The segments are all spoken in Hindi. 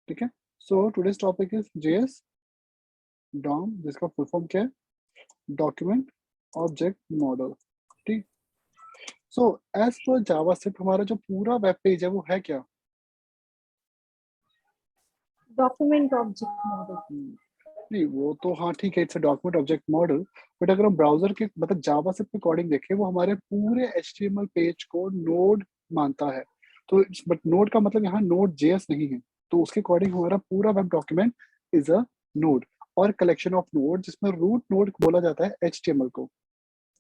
ठीक है। So today's topic is JS DOM, जिसका फुल फॉर्म क्या है, डॉक्यूमेंट ऑब्जेक्ट मॉडल। ठीक। सो एज पर जावास्क्रिप्ट हमारा जो पूरा वेब पेज है वो है क्या? Document object model. नहीं, वो तो हाँ ठीक है, it's a document object model. But अगर हम ब्राउजर के मतलब जावास्क्रिप्ट के अकॉर्डिंग देखें, वो हमारे पूरे एचटीएमएल पेज को नोड मानता है। तो बट नोड का मतलब यहाँ नोड जेएस नहीं है। तो उसके अकॉर्डिंग हमारा पूरा web document is a node और कलेक्शन ऑफ नोड, जिसमें रूट नोड बोला जाता है एचटीएमएल को।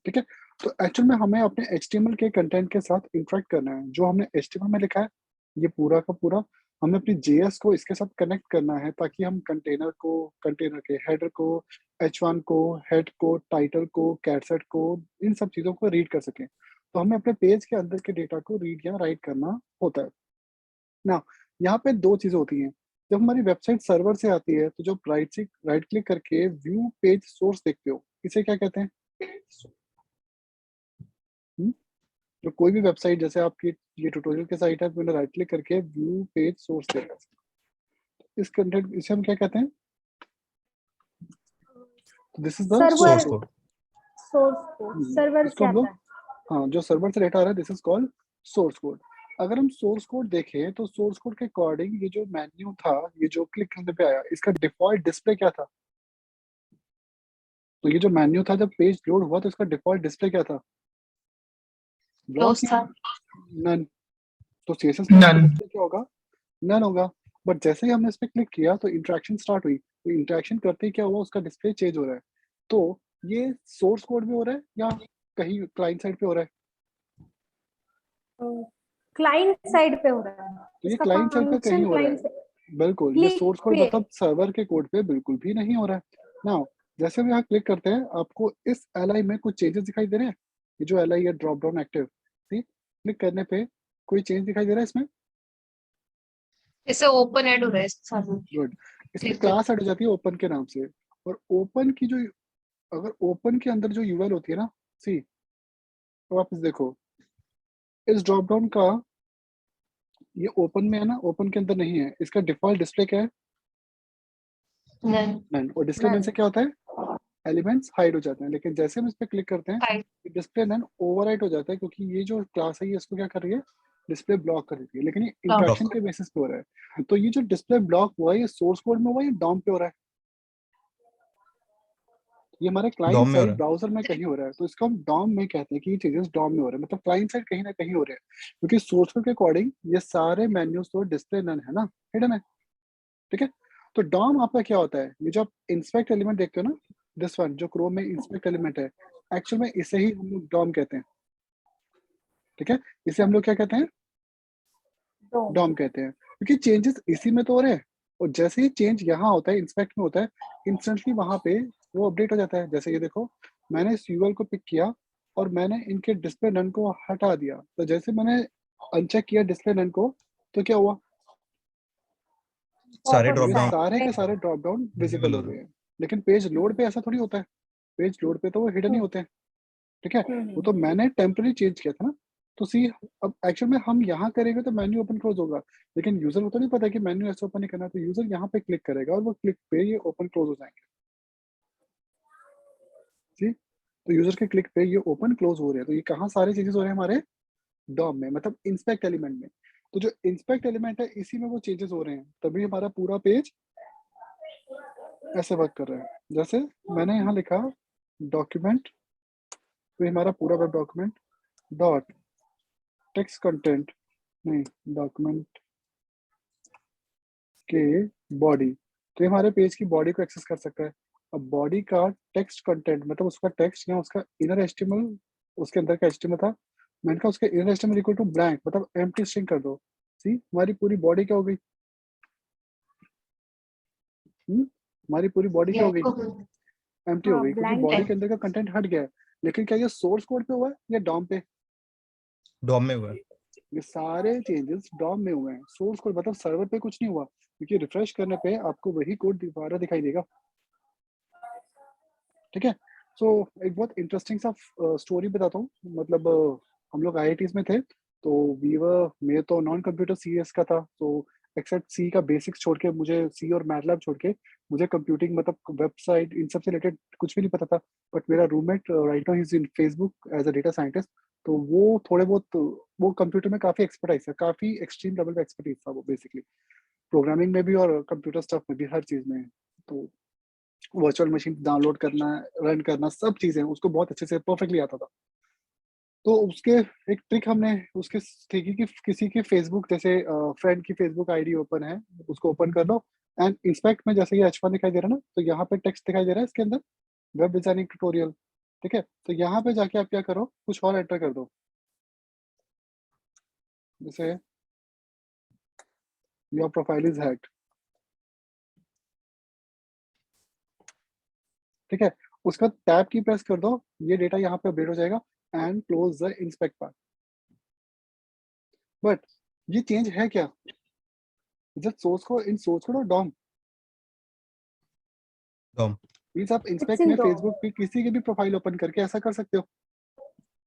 ठीक है। तो एक्चुअल में हमें अपने एचटीएमएल के कंटेंट के साथ इंटरेक्ट करना है। जो हमने एचटीएमएल में लिखा है ये पूरा का पूरा हमें अपनी जेएस को इसके साथ कनेक्ट करना है, ताकि हम कंटेनर को, कंटेनर के हेडर को, H1 को, हेड को, टाइटल को, कैटसेट को, इन सब चीजों को रीड कर सकें। तो हमें अपने पेज के अंदर के डेटा को रीड या राइट करना होता है ना। यहाँ पे दो चीजें होती हैं। जब हमारी वेबसाइट सर्वर से आती है तो जो राइट क्लिक करके व्यू पेज सोर्स देखते हो, इसे क्या कहते हैं? तो कोई भी वेबसाइट, जैसे आपकी ये ट्यूटोरियल की साइट है, मैंने राइट क्लिक करके व्यू पेज सोर्स देखा, इस कंटेंट इसे हम क्या कहते हैं? This is the server source code. Source code server इसको से हम लोग, आता है। हाँ, जो सर्वर से डेटा आ रहा है, this is called source code. अगर हम सोर्स कोड देखें तो सोर्स कोड के अकॉर्डिंग ये जो मेन्यू था, ये जो क्लिक करने पे आया, इसका डिफॉल्ट डिस्प्ले क्या था? तो ये जो मेन्यू था, जब पेज लोड हुआ तो इसका डिफॉल्ट डिस्प्ले क्या था? ब्लॉक या नन? तो सीएसएस में इसका None. डिस्प्ले क्या होगा? नन होगा। बट जैसे ही हमने इस पर क्लिक किया तो इंटरेक्शन स्टार्ट हुई, तो इंटरेक्शन करते ही क्या हुआ, उसका डिस्प्ले चेंज हो रहा है। तो ये सोर्स कोड में हो रहा है या कहीं क्लाइंट साइड पे हो रहा है? क्लाइंट साइड पे हो रहा है। तो ये इसका क्लाइंट साइड पे कहीं फंक्शन हो रहा क्लाइंट है। बिल्कुल, ये क्लिक सोर्स कोड पे। मतलब सर्वर के कोड पे बिल्कुल भी नहीं हो रहा है ना। जैसे हम यहाँ क्लिक करते हैं, आपको इस एलआई में कुछ चेंजेस दिखाई दे रहे हैं। ये जो एलआई है, ड्रॉप डाउन एक्टिव, ठीक, क्लिक करने पे कोई चेंज दिखाई दे रहा है इसमें? जैसे ओपन ऐड हो रहा है सामने। गुड। इसमें क्लास ऐड हो जाती है ओपन के नाम से। और ओपन की जो, अगर ओपन के अंदर जो यूआरएल होती है ना, सी, तो वापस देखो, इस ड्रॉप डाउन का, ये ओपन में है ना, ओपन के अंदर नहीं है। इसका डिफॉल्ट डिस्प्ले क्या है? None. नन। और डिस्प्ले नन से क्या होता है? एलिमेंट्स हाइड हो जाते हैं। लेकिन जैसे हम इस पर क्लिक करते हैं, Hide. डिस्प्ले नन ओवरराइट हो जाता है, क्योंकि ये जो क्लास है ये इसको क्या कर रही है, डिस्प्ले ब्लॉक कर रही है। लेकिन ये Block. इंटरेक्शन के बेसिस पे हो रहा है। तो ये जो डिस्प्ले ब्लॉक हुआ है, ये सोर्स कोड में हुआ है या डॉम पे हो रहा है? ये हमारे क्लाइंट डॉम में हो साइड रहा है। ब्राउजर में कहीं हो रहा है, तो इसको हम डॉम में कहते हैं कि ये चीजें डॉम में हो रहे हैं, मतलब क्लाइंट साइड कहीं ना कहीं हो रहे हैं। क्योंकि सोर्स कोड के अकॉर्डिंग ये सारे मेन्यूज तो डिस्प्ले नन है ना, हिडन है। ठीक है। तो डॉम आपका क्या होता है? ये जो आप इंस्पेक्ट एलिमेंट देखते हो ना, दिस वन जो क्रोम में इंस्पेक्ट एलिमेंट है, एक्चुअल में इसे ही हम लोग डॉम कहते हैं। ठीक है। इसे हम लोग क्या कहते हैं? डॉम कहते हैं, क्योंकि चेंजेस इसी में तो हो रहे हैं। और जैसे ही चेंज यहाँ होता है, इंस्पेक्ट में होता है, इंस्टेंटली वहां पे वो अपडेट हो जाता है। जैसे ये देखो, मैंने इस यूआरएल को पिक किया और मैंने इनके डिस्प्ले नन को हटा दिया। तो जैसे मैंने अनचेक किया डिस्प्ले नन को, तो क्या हुआ? सारे तो ड्रॉप ये डाउन सारे के सारे ड्रॉप डाउन विजिबल हो गए हैं। लेकिन पेज लोड पे ऐसा थोड़ी होता है। पेज लोड पे तो वो हिडन ही होते हैं। ठीक है। वो तो मैंने टेम्पररी चेंज किया था ना। तो सी, अब एक्चुअल में हम यहाँ करेंगे तो मेन्यू ओपन क्लोज होगा, लेकिन यूजर को तो नहीं पता कि मेन्यू ऐसे ओपन नहीं करना। तो यूजर यहाँ पे क्लिक करेगा और वो क्लिक पे ये ओपन क्लोज हो जाएंगे। जी। तो यूजर के क्लिक पे ये ओपन क्लोज हो रहे हैं। तो ये कहाँ सारे चेंजेस हो रहे हैं? हमारे डॉम में, मतलब इंस्पेक्ट एलिमेंट में। तो जो इंस्पेक्ट एलिमेंट है, इसी में वो चेंजेस हो रहे हैं, तभी हमारा पूरा पेज ऐसे वर्क कर रहा है। जैसे मैंने यहाँ लिखा डॉक्यूमेंट, तो ये हमारा पूरा web document dot text content, नहीं, डॉक्यूमेंट के बॉडी, तो ये हमारे पेज की बॉडी को एक्सेस कर सकता है। अब बॉडी का टेक्स्ट कंटेंट मतलब उसका टेक्स्ट या उसका इनर एचटीएमएल, उसके अंदर का एचटीएमएल था, मैंने कहा उसका inner HTML equal to blank, मतलब एम्प्टी स्ट्रिंग कर दो। सी, हमारी पूरी बॉडी क्या हो गई? हमारी पूरी बॉडी क्या हो गई? एम्प्टी हो गई, क्योंकि बॉडी के अंदर का कंटेंट हट गया है। लेकिन क्या ये सोर्स कोड पे हुआ है या डॉम पे? डॉम में हुआ है। ये सारे चेंजेस डॉम में हुए हैं। सोर्स कोड मतलब सर्वर पे कुछ नहीं हुआ, क्योंकि रिफ्रेश करने पे आपको वही कोड दोबारा दिखाई देगा। ठीक है। सो एक बहुत इंटरेस्टिंग सा स्टोरी बताता हूँ। मतलब हम लोग आईआईटीज में थे, तो वी वर, मैं तो नॉन कंप्यूटर सीएस का था, तो एक्सेप्ट सी का बेसिक्स छोड़ के, मुझे सी और मैटलैब छोड़ के मुझे कंप्यूटिंग मतलब वेबसाइट इन सब से रिलेटेड कुछ भी नहीं पता था। बट मेरा रूममेट राइट नाउ ही is in Facebook as a data scientist, तो वो थोड़े बहुत वो कंप्यूटर में काफी एक्सपर्टाइज है, काफी एक्सट्रीम लेवल पे एक्सपर्टीज था वो बेसिकली, प्रोग्रामिंग में भी और कंप्यूटर स्टफ में भी, हर चीज में। तो वर्चुअल मशीन डाउनलोड करना, रन करना, सब चीजें उसको बहुत अच्छे से परफेक्टली आता था। तो उसके एक ट्रिक हमने उसके सीखी कि किसी की फेसबुक, जैसे फ्रेंड की फेसबुक आईडी ओपन है, उसको ओपन कर लो एंड इंस्पेक्ट में, जैसे ये H1 दिखाई दे रहा है ना, तो यहाँ पे टेक्स्ट दिखाई दे रहा है इसके अंदर, वेब डिजाइनिंग ट्यूटोरियल, ठीक है। तो यहाँ पे जाके आप क्या करो, कुछ और एंटर कर दो, जैसे योर प्रोफाइल इज हैक्ड, ठीक है। उसका टैब की प्रेस कर दो, ये डेटा यहाँ पे अपडेट हो जाएगा and close the inspect part. But ये चेंज है क्या, जब सोर्स कोड और डॉम DOM. मीन्स आप It's इंस्पेक्ट in में DOM. फेसबुक पे किसी की भी प्रोफाइल ओपन करके ऐसा कर सकते हो,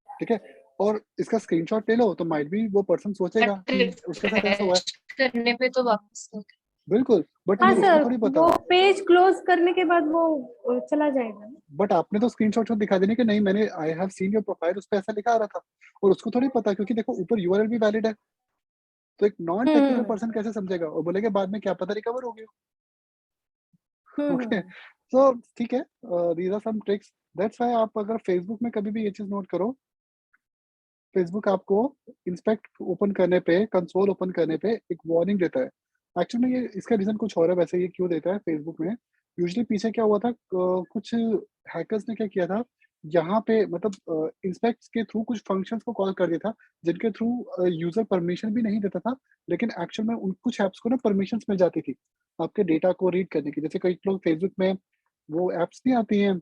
ठीक है। और इसका स्क्रीनशॉट ले लो तो माइट भी वो पर्सन सोचेगा कि उसके साथ ऐसा हुआ है, रिफ्रेश करने पे तो वापस बिल्कुल। बट हाँ ये उसको सर, थोड़ी पता। वो पेज क्लोज करने के बाद वो चला जाएगा ना। बट आपने तो स्क्रीनशॉट दिखा देने कि नहीं मैंने I have seen your profile, उस पे ऐसा लिखा आ रहा था, और उसको थोड़ी पता, क्योंकि देखो ऊपर यूआरएल भी वैलिड है, तो एक नॉन टेक्निकल हम्म पर्सन कैसे समझेगा और बोलेगा बाद में क्या पता रिकवर हो गया। ओके, हम्म सो ठीक है, these are some tricks. That's why आप अगर फेसबुक में कभी भी ये चीज नोट करो, फेसबुक आपको इंस्पेक्ट ओपन करने पे, कंसोल ओपन करने पे एक वार्निंग देता है। एक्चुअली में ये इसका रीजन कुछ और है, वैसे ये क्यों देता है फेसबुक में, यूजुअली पीछे क्या हुआ था, कुछ हैकर्स ने क्या किया था, यहाँ पे मतलब इंस्पेक्ट के थ्रू कुछ फंक्शंस को कॉल कर दिया था, जिनके थ्रू यूजर परमिशन भी नहीं देता था, लेकिन एक्चुअल में उन कुछ ऐप्स को ना परमिशंस मिल जाती थी आपके डेटा को रीड करने की। जैसे कई लोग फेसबुक में वो एप्स नहीं आती हैं,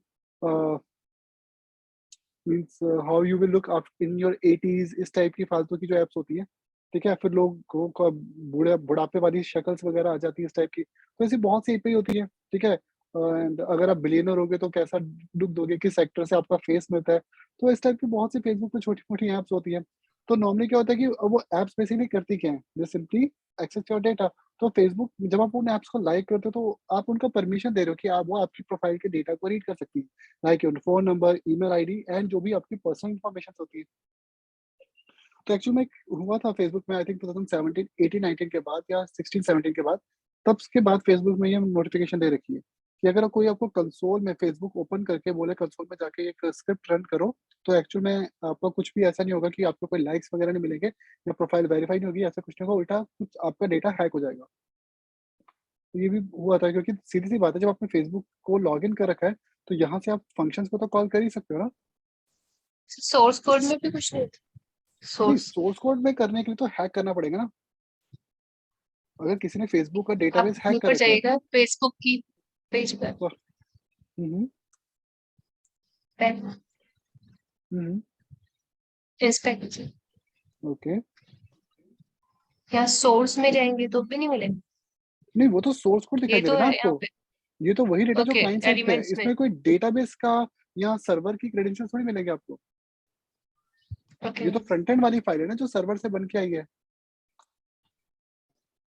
means how you will look up in your 80s, इस टाइप की फालतू की जो एप्स होती है, ठीक है। फिर लोगों को बुढ़ापे वाली शक्ल्स वगैरह आ जाती है इस टाइप की, तो ऐसी बहुत सी एपी होती है, ठीक है। एंड अगर आप बिलियनर होगे तो कैसा लुक दोगे, किस सेक्टर से आपका फेस मिलता है, तो इस टाइप की बहुत सी फेसबुक पे छोटी मोटी एप्स होती है। तो नॉर्मली क्या होता है कि वो एप्स बेसिकली करती क्या है, they simply access your data. तो फेसबुक जब आप उन एप्स को लाइक करते हो तो आप उनका परमिशन दे रहे हो कि आप वो आपकी प्रोफाइल के डेटा को रीड कर सकती है, like your phone number, email ID and जो भी आपकी पर्सनल इन्फॉर्मेशन होती है। तो एक्चुअली में हुआ था फेसबुक में, आई थिंक 2017 18 19 के बाद या 16 17 के बाद, तब के बाद फेसबुक में ये नोटिफिकेशन दे रखी है कि अगर कोई आपको कंसोल में फेसबुक ओपन करके बोले कंसोल में जाके एक स्क्रिप्ट रन करो, तो एक्चुअल में आपका कुछ भी ऐसा नहीं होगा कि आपको कोई लाइक्स वगैरह नहीं मिलेंगे या प्रोफाइल वेरीफाई नहीं होगी, ऐसा कुछ नहीं होगा, उल्टा कुछ आपका डेटा हैक हो जाएगा। तो ये भी हुआ था, क्योंकि सीधी सी बात है, जब आपने फेसबुक को लॉग इन कर रखा है तो यहाँ से आप फंक्शंस को तो कॉल कर ही सकते हो ना। सोर्स कोड में भी कुछ नहीं था। नहीं, सोर्स सोर्स कोड में करने के लिए तो हैक करना पड़ेगा ना, अगर किसी ने फेसबुक का आप डेटाबेस हैक कर ऊपर रखा है जाइएगा फेसबुक की पेज पर, तो हम्म पेन हम्म इंस्पेक्ट, ओके। या सोर्स में जाएंगे तो भी नहीं मिलेगा। नहीं, वो तो सोर्स कोड दिखाई ये दे तो रहा है है ना यहाँ आपको, पे। ये तो वही डेटा जो ओके, क्लाइंट साइड पे है, एलिमेंट्स में। इसमें कोई डेटाबेस का या सर्वर की क्रेडेंशियल्स थोड़ी मिलेंगे आपको। ओके। ये तो फ्रंट एंड वाली फाइल है ना जो सर्वर से बन के आई है,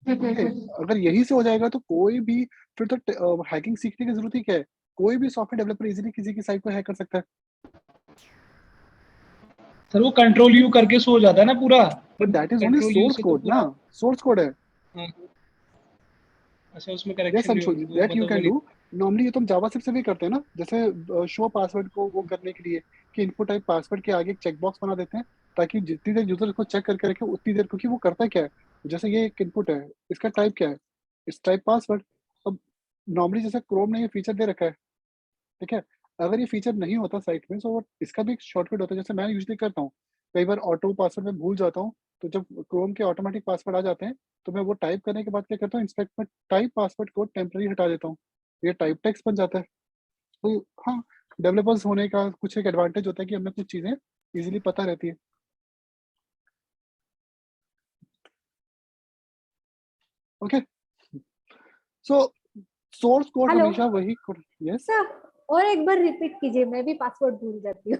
ओके। अगर यही से हो जाएगा तो कोई भी, फिर तो हैकिंग सीखने की जरूरत ही क्या है, कोई भी सॉफ्टवेयर डेवलपर इजीली किसी की साइट को हैक कर सकता है। सर वो कंट्रोल यू करके सो जाता है ना पूरा, but that is only control you source से तो कोड ना, पूरा। सोर्स कोड है। हाँ, अच्छा उसमें यस करेक्शन नहीं अंशु, होगी वो, दैट यू मतलब वो कैन नहीं। डू। नॉर्मली ये तो हम जावास्क्रिप्ट से भी करते हैं ना, जैसे शो पासवर्ड को वो करने के लिए कि इनपुट टाइप पासवर्ड के आगे एक चेकबॉक्स बना देते हैं, ताकि जितनी देर यूजर को चेक करके रखे उतनी देर, क्योंकि वो करता क्या है, जैसे ये एक इनपुट है, इसका टाइप क्या है, इस टाइप पासवर्ड। अब नॉर्मली जैसे क्रोम ने ये फीचर दे रखा है, ठीक है, अगर ये फीचर नहीं होता साइट में तो इसका भी एक शॉर्टकट होता है, जैसे मैं यूजली करता हूँ, कई बार ऑटो पासवर्ड में भूल जाता हूँ, तो जब क्रोम के ऑटोमेटिक पासवर्ड आ जाते हैं तो मैं वो टाइप करने के बाद क्या करता हूँ, इंस्पेक्ट में टाइप पासवर्ड को टेम्पररी हटा देता हूँ, ये टाइप टेक्स्ट बन जाता है। तो हाँ, डेवलपर्स होने का कुछ एक एडवांटेज होता है कि हमें कुछ चीजें इजीली पता रहती है। ओके, सो सोर्स कोड हेलो हमेशा वही कोड, यस। सर, और एक बार रिपीट कीजिए, मैं भी पासवर्ड भूल जाती हूँ।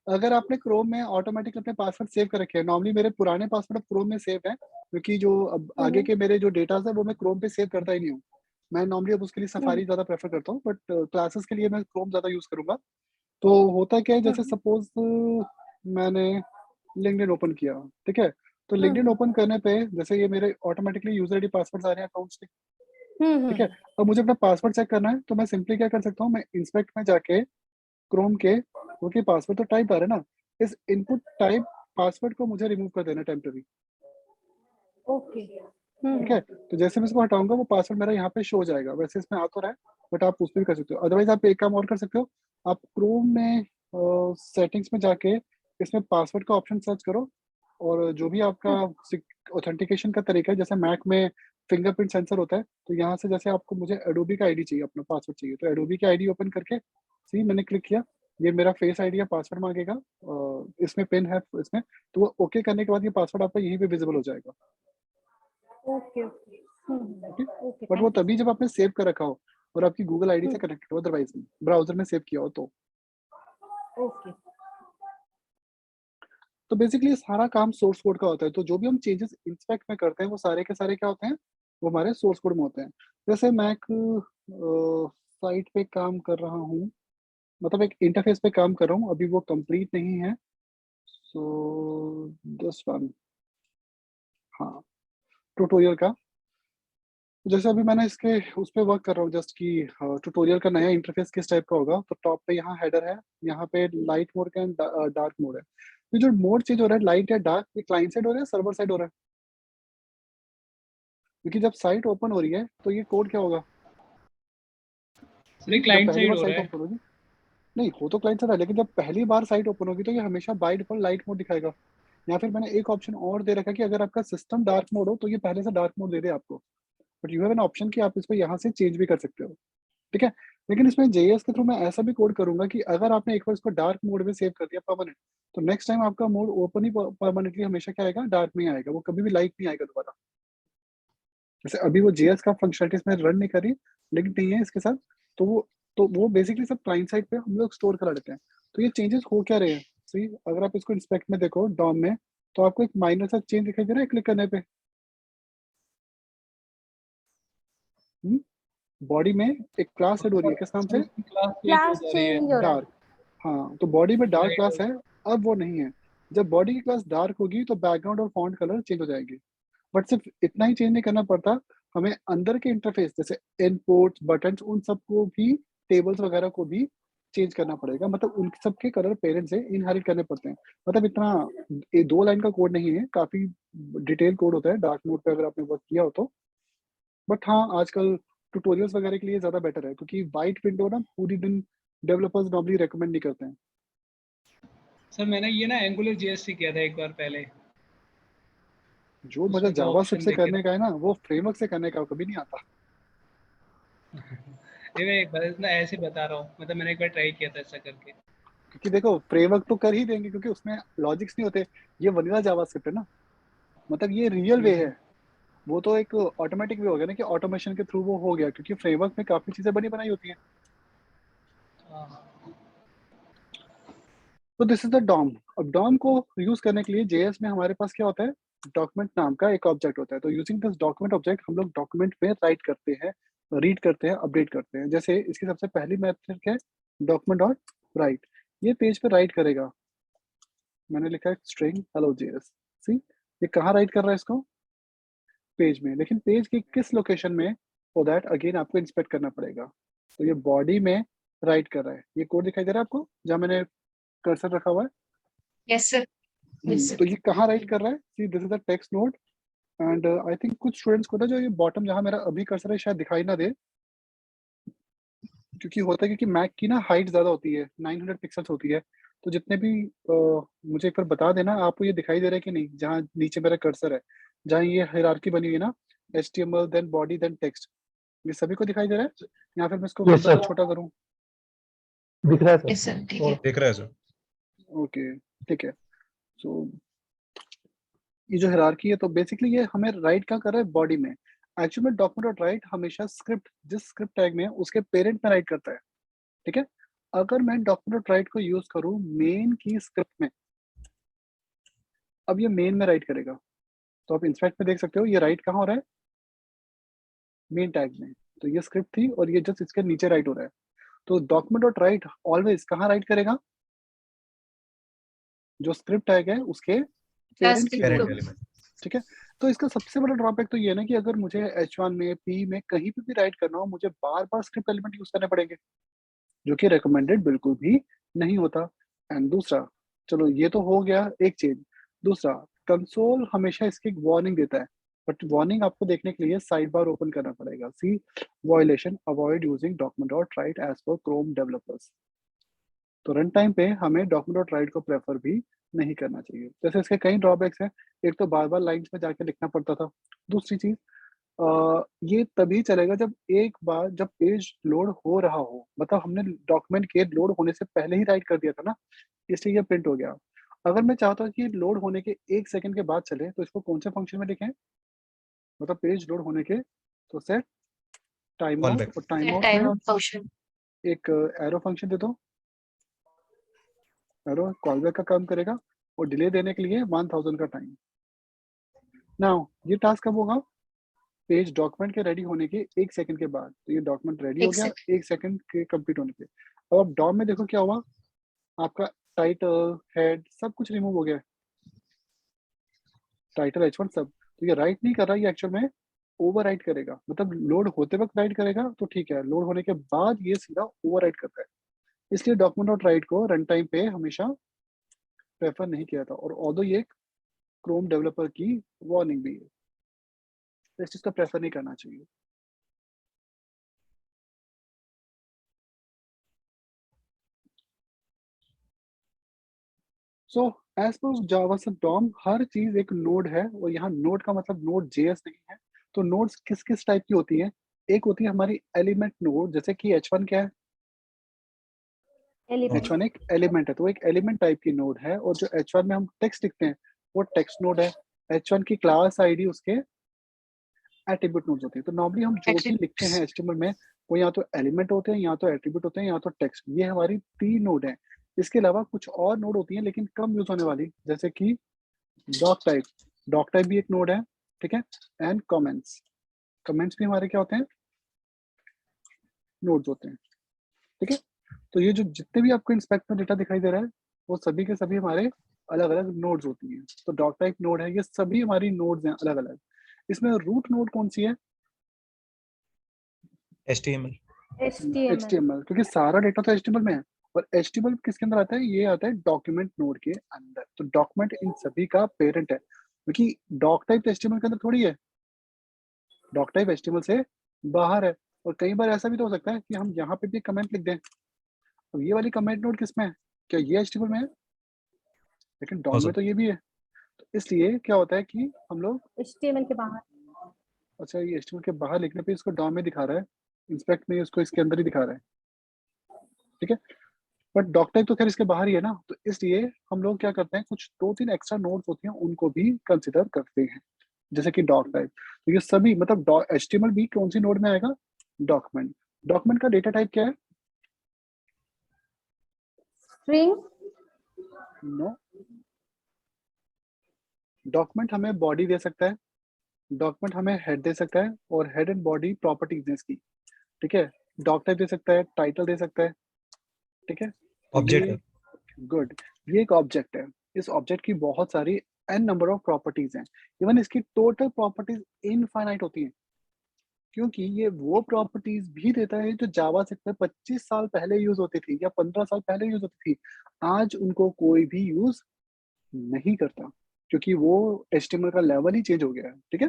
अगर आपने क्रोम में ऑटोमेटिक अपने पासवर्ड सेव कर रखे हैं, नॉर्मली मेरे पुराने पासवर्ड क्रोम में सेव है, क्योंकि जो अब आगे के मेरे जो डेटा है वो मैं क्रोम पे सेव करता ही नहीं हूँ। मैं नॉर्मली अब उसके लिए सफारी ज़्यादा प्रेफर करता हूँ, बट क्लासेस के लिए मैं क्रोम ज़्यादा यूज़ करूँगा। तो होता क्या है, जैसे सपोज मैंने लिंक्डइन ओपन किया, ठीक है? तो लिंक्डइन ओपन करने पे जैसे ये मेरे ऑटोमेटिकली यूजर आईडी पासवर्ड्स आ रहे हैं अकाउंट्स के, ठीक है? अब मुझे अपना पासवर्ड चेक करना है, तो मैं सिंपली क्या कर सकता हूँ, मैं इंस्पेक्ट में जाके क्रोम के, क्योंकि पासवर्ड तो टाइप आ रहा है ना, इस इनपुट टाइप पासवर्ड को मुझे रिमूव कर देना टेम्पररी, ओके। ठीक है? तो जैसे मैं इसको हटाऊंगा वो पासवर्ड मेरा यहाँ पे शो हो जाएगा। वैसे इसमें आ तो रहा है, बट आप उस पर भी कर सकते हो। अदरवाइज आप एक काम और कर सकते हो, आप क्रोम में सेटिंग्स में जाके इसमें पासवर्ड का ऑप्शन सर्च करो, और जो भी आपका ऑथेंटिकेशन का तरीका है, जैसे मैक में फिंगरप्रिंट सेंसर होता है, तो यहाँ से जैसे आपको मुझे एडोबी का आईडी चाहिए, अपना पासवर्ड चाहिए, तो एडोबी की आईडी ओपन करके सी मैंने क्लिक किया, ये मेरा फेस आईडी या पासवर्ड मांगेगा, इसमें पिन है इसमें, तो वो ओके करने के बाद ये पासवर्ड आपका यहीं पे विजिबल हो जाएगा। Okay okay. ओके, बट वो थैंक यू। तभी जब आपने सेव कर रखा हो और आपकी गूगल आईडी से कनेक्टेड हो, अदरवाइज नहीं, ब्राउजर में सेव किया हो तो। ओके। तो बेसिकली सारा काम सोर्स कोड का होता है, तो जो भी हम चेंजेस इंस्पेक्ट में करते हैं वो सारे के सारे क्या होते हैं, वो हमारे सोर्स कोड में होते हैं। जैसे मैं एक साइट पे काम कर रहा हूँ, मतलब एक इंटरफेस पे काम कर रहा हूँ, अभी वो कंप्लीट नहीं है, सो दिस वन, हाँ, ट्यूटोरियल का। जैसे अभी मैंने इसके उस पे वर्क कर रहा हूँ जस्ट कि ट्यूटोरियल का नया इंटरफेस किस टाइप का होगा। तो टॉप पे यहाँ हेडर है, यहाँ पे लाइट मोड का एंड डार्क मोड है। ये जो मोड चेंज हो रहा है लाइट या डार्क, ये क्लाइंट साइड हो रहा है सर्वर साइड हो रहा है? क्योंकि जब साइट ओपन हो रही है तो ये कोड क्या होगा, सर जब क्लाइंट पहली साइड बार हो साइट रहा है। ओपन होगी, नहीं हो तो क्लाइंट साइड है, लेकिन जब पहली बार साइट ओपन होगी तो ये हमेशा बाय डिफॉल्ट लाइट मोड दिखाएगा। या फिर मैंने एक ऑप्शन और दे रखा है कि अगर आपका सिस्टम डार्क मोड हो तो ये पहले से डार्क मोड दे दे आपको, but you have an option कि आप इसको यहाँ से चेंज भी कर सकते हो, ठीक है? लेकिन इसमें जेएस के थ्रू मैं ऐसा भी कोड करूंगा कि अगर आपने एक बार इसको डार्क मोड में सेव कर दिया परमानेंट, तो नेक्स्ट टाइम आपका मोड ओपन ही परमानेंटली हमेशा क्या आएगा, डार्क में ही आएगा, वो कभी भी लाइट नहीं आएगा दोबारा। जैसे अभी वो जेएस का फंक्शनलिटी इसमें रन नहीं कर रही, लेकिन नहीं है इसके साथ, तो वो बेसिकली सब क्लाइंट साइड पे हम लोग स्टोर करा लेते हैं। तो ये चेंजेस हो क्या रहे हैं, सी अगर आप इसको इंस्पेक्ट में देखो डॉम में, तो आपको एक माइनर सा चेंज दिखाई दे रहा है क्लिक करने पे। बॉडी में एक क्लास ऐड हो रही है, किस नाम सर से, उसकी क्लास चेंज हो क्लास जा रही है। चेंज हो रहा है। डार्क। हाँ, तो बॉडी में डार्क राइट। क्लास है, अब वो नहीं है। जब बॉडी की क्लास डार्क होगी तो बैकग्राउंड और फॉन्ट कलर चेंज हो जाएंगे। बट सिर्फ इतना ही चेंज नहीं करना पड़ता, हमें अंदर के इंटरफेस जैसे इनपुट बटन उन सबको भी, टेबल्स वगैरह को भी चेंज करना पड़ेगा, मतलब उन सबके कलर पेरेंट्स से इनहेरिट करने पड़ते हैं। मतलब इतना ये 2 लाइन का कोड नहीं है, काफी डिटेल कोड होता है डार्क मोड पे अगर आपने वर्क किया हो तो। बट हाँ, आजकल ट्यूटोरियल्स वगैरह के लिए ज्यादा बेटर है, क्योंकि वाइट विंडो ना पूरी दिन डेवलपर्स नॉर्मली रेकमेंड नहीं करते हैं। सर मैंने ये ना एंगुलर जेएस से किया था एक बार पहले, जो मजा उसमें का जावास्क्रिप्ट ऑप्शन से देखे करने थे। का है ना, वो फ्रेमवर्क से करने का कभी नहीं आता। ये मैं एक बार ना ऐसे बता रहा हूँ, मतलब मैंने एक बार ट्राई किया था ऐसा करके। क्योंकि देखो फ्रेमवर्क तो कर ही देंगे, क्योंकि उसमें लॉजिक्स नहीं होते। ये वनीला जावास्क्रिप्ट है ना, मतलब ये रियल वे है। वो तो एक ऑटोमेटिक वे हो गया ना कि ऑटोमेशन के थ्रू वो हो गया, क्योंकि फ्रेमवर्क में काफी चीजें बनी बनाई होती हैं। हाँ। तो दिस इज द डॉम। अब डॉम को यूज करने के लिए जेएस में हमारे पास क्या होता है, डॉक्यूमेंट नाम का एक ऑब्जेक्ट होता है। तो यूजिंग दिस डॉक्यूमेंट ऑब्जेक्ट हम लोग डॉक्यूमेंट में राइट करते हैं, रीड करते हैं, अपडेट करते हैं। जैसे इसकी सबसे पहली मेथड है डॉक्यूमेंट डॉट राइट, ये पेज पे राइट करेगा। मैंने लिखा है स्ट्रिंग हेलो जेएस, सी ये कहाँ राइट कर रहा है इसको, पेज में। लेकिन पेज की किस लोकेशन में, फॉर दैट अगेन आपको इंस्पेक्ट करना पड़ेगा। तो ये बॉडी में राइट कर रहा है, ये कोड दिखाई दे रहा है आपको जहाँ मैंने कर्सर रखा हुआ है। Yes sir. यस तो सर। ये कहाँ राइट कर रहा है, see this is the text node. And I think कुछ स्टूडेंट्स को ना जो ये बॉटम जहाँ मेरा अभी कर्सर है शायद दिखाई ना दे, क्योंकि होता है क्योंकि मैक की ना हाइट ज्यादा होती है, 900 पिक्सल्स होती है। तो जितने भी मुझे एक बार बता देना आपको ये दिखाई दे रहा है कि नहीं, जहाँ नीचे मेरा कर्सर है, जहाँ ये हायरार्की बनी हुई है ना, HTML then body then text, ये सभी को दिखाई दे रहा है? या फिर मैं इसको यस थोड़ा सर, छोटा करूँ? दिख रहा है सर। यस सर ठीक है। देख रहा है सर। ओके, ठीक है। सो ये जो हायरार्की है, तो बेसिकली ये हमें राइट क्या कर रहा है, बॉडी में। एक्चुअली में डॉक्यूमेंट डॉट राइट हमेशा स्क्रिप्ट, जिस स्क्रिप्ट टैग में है उसके पेरेंट में राइट करता है, ठीक है? अगर मैं डॉक्यूमेंट डॉट राइट को यूज करूँ मेन की स्क्रिप्ट में, अब ये मेन में राइट करेगा। तो आप इंस्पेक्ट में देख सकते हो ये राइट कहाँ हो रहा है, मेन टैग में। तो ये स्क्रिप्ट थी और ये जस्ट इसके नीचे राइट हो रहा है। तो डॉक्यूमेंट डॉट राइट ऑलवेज कहाँ राइट करेगा, जो स्क्रिप्ट टैग है उसके पेरेंट की पेरेंट नोड में। एलिमेंट। ठीक है, तो इसका सबसे बड़ा ड्रॉबैक तो ये है ना कि अगर मुझे H1 में, P में कहीं पे भी राइट करना हो, मुझे बार बार स्क्रिप्ट एलिमेंट यूज करने पड़ेंगे, जो कि रिकमेंडेड बिल्कुल भी नहीं होता। एंड दूसरा, चलो ये तो हो गया एक चीज। दूसरा, कंसोल हमेशा इसकी एक वार्निंग देता है, बट वार्निंग आपको देखने के लिए साइड बार ओपन करना पड़ेगा। See violation, avoid using document dot write as per Chrome developers. तो रन टाइम पे हमें डॉक्यूमेंट डॉट राइट को प्रेफर भी नहीं करना चाहिए। जैसे इसके कई ड्रॉबैक्स हैं। एक तो बार बार लाइन्स में जाके लिखना पड़ता था। दूसरी चीज, ये तभी चलेगा जब एक बार जब पेज लोड हो रहा हो, मतलब हमने डॉक्यूमेंट के लोड होने से पहले ही राइट कर दिया था ना, इसलिए ये प्रिंट हो गया। अगर मैं चाहता हूँ कि लोड होने के 1 सेकंड के बाद चले, तो इसको कौन से फंक्शन में लिखें, मतलब पेज लोड होने के, तो set time call out, back. और टाइम आउट टाइम में आउट फंक्शन। एक एरो फंक्शन दे दो। एरो कॉल बैक का काम करेगा और डिले देने के लिए 1000 का टाइम। नाउ ये टास्क कब होगा, पेज डॉक्यूमेंट के रेडी होने के 1 सेकंड के बाद। तो ये डॉक्यूमेंट रेडी हो एक गया सेकंड। 1 सेकंड के कंप्लीट होने पे। अब आप डॉम में देखो क्या हुआ, आपका टाइटल, हेड, सब कुछ रिमूव हो गया। टाइटल, H1 सब। तो ये राइट नहीं कर रहा, ये एक्चुअल में ओवर राइट करेगा। मतलब लोड होते वक्त राइट करेगा तो ठीक है, लोड होने के बाद ये सीधा ओवर राइट करता है। इसलिए डॉक्यूमेंट डॉट राइट को रन टाइम पे हमेशा प्रेफर नहीं किया था। और ऑल्दो ये क्रोम डेवलपर की वार्निंग भी है, तो इस चीज का प्रेफर नहीं करना चाहिए। सो एज पर जावा से डॉम हर चीज एक नोड है, और यहाँ नोड का मतलब नोड जेएस नहीं है। तो नोड्स किस किस टाइप की होती हैं, एक होती है हमारी एलिमेंट नोड, जैसे कि H1 क्या है, एलिमेंट। H1 एक एलिमेंट है, तो एक एलिमेंट टाइप की नोड है। और जो H1 में हम टेक्स्ट लिखते हैं वो टेक्स्ट नोड है। H1 की क्लास आईडी उसके एट्रीब्यूट नोड्स होती है। तो नॉर्मली हम जो भी लिखते हैं HTML में, वो या तो एलिमेंट होते हैं, या तो एट्रीब्यूट होते हैं, या तो टेक्स्ट। ये हमारी 3 नोड है। इसके अलावा कुछ और नोड होती हैं लेकिन कम यूज होने वाली, जैसे कि डॉक टाइप। डॉक टाइप भी एक नोड है, ठीक है। एंड कमेंट्स, कमेंट्स भी हमारे क्या होते हैं, नोड्स होते हैं, ठीक है। तो ये जो जितने भी आपको इंस्पेक्ट में डेटा दिखाई दे रहा है, वो सभी के सभी हमारे अलग अलग नोड्स होती हैं। तो डॉक टाइप नोड है, ये सभी हमारी नोड्स हैं अलग अलग। इसमें रूट नोड कौन सी है, HTML। HTML। HTML, क्योंकि सारा डेटा तो HTML में है। और HTML किसके अंदर आता है, ये आता है डॉक्यूमेंट नोड के अंदर। तो डॉक्यूमेंट इन सभी का पेरेंट है, क्योंकि डॉक टाइप HTML के अंदर थोड़ी है, डॉक टाइप HTML से बाहर है। और कई बार ऐसा भी तो हो सकता है कि हम यहाँ पे भी कमेंट लिख दें। अब ये वाली कमेंट नोड किस में है, क्या ये HTML में है, लेकिन डॉम में तो ये भी है। तो इसलिए क्या होता है कि हम लोग, HTML के बाहर। अच्छा ये HTML के बाहर लिखने पे इसको डॉम में दिखा रहा है, इंस्पेक्ट में इसको इसके अंदर ही दिखा रहा है, ठीक है। बट डॉक टाइप तो खैर इसके बाहर ही है ना, तो इसलिए हम लोग क्या करते हैं, कुछ 2-3 एक्स्ट्रा नोड्स होती हैं उनको भी कंसिडर करते हैं, जैसे कि डॉक टाइप। तो ये सभी मतलब HTML भी कौन सी नोड में आएगा, डॉक्यूमेंट। डॉक्यूमेंट का डेटा टाइप क्या है, स्ट्रिंग। नो। डॉक्यूमेंट हमें बॉडी दे सकता है, डॉक्यूमेंट हमें हेड दे सकता है, और हेड एंड बॉडी प्रॉपर्टीज हैं इसकी, ठीक है। डॉक टाइप दे सकता है, टाइटल दे सकता है, ठीक है। तो ऑब्जेक्ट ये है। गुड, ये एक ऑब्जेक्ट है। इस ऑब्जेक्ट की बहुत सारी n नंबर ऑफ प्रॉपर्टीज हैं। इवन इसकी टोटल प्रॉपर्टीज इनफाइनाइट होती हैं, क्योंकि ये वो प्रॉपर्टीज भी देता है जो जावास्क्रिप्ट में 25 साल पहले यूज होती थी या 15 साल पहले यूज होती थी। आज उनको कोई भी यूज नहीं करता, क्योंकि वो HTML का लेवल ही चेंज हो गया है, ठीक है।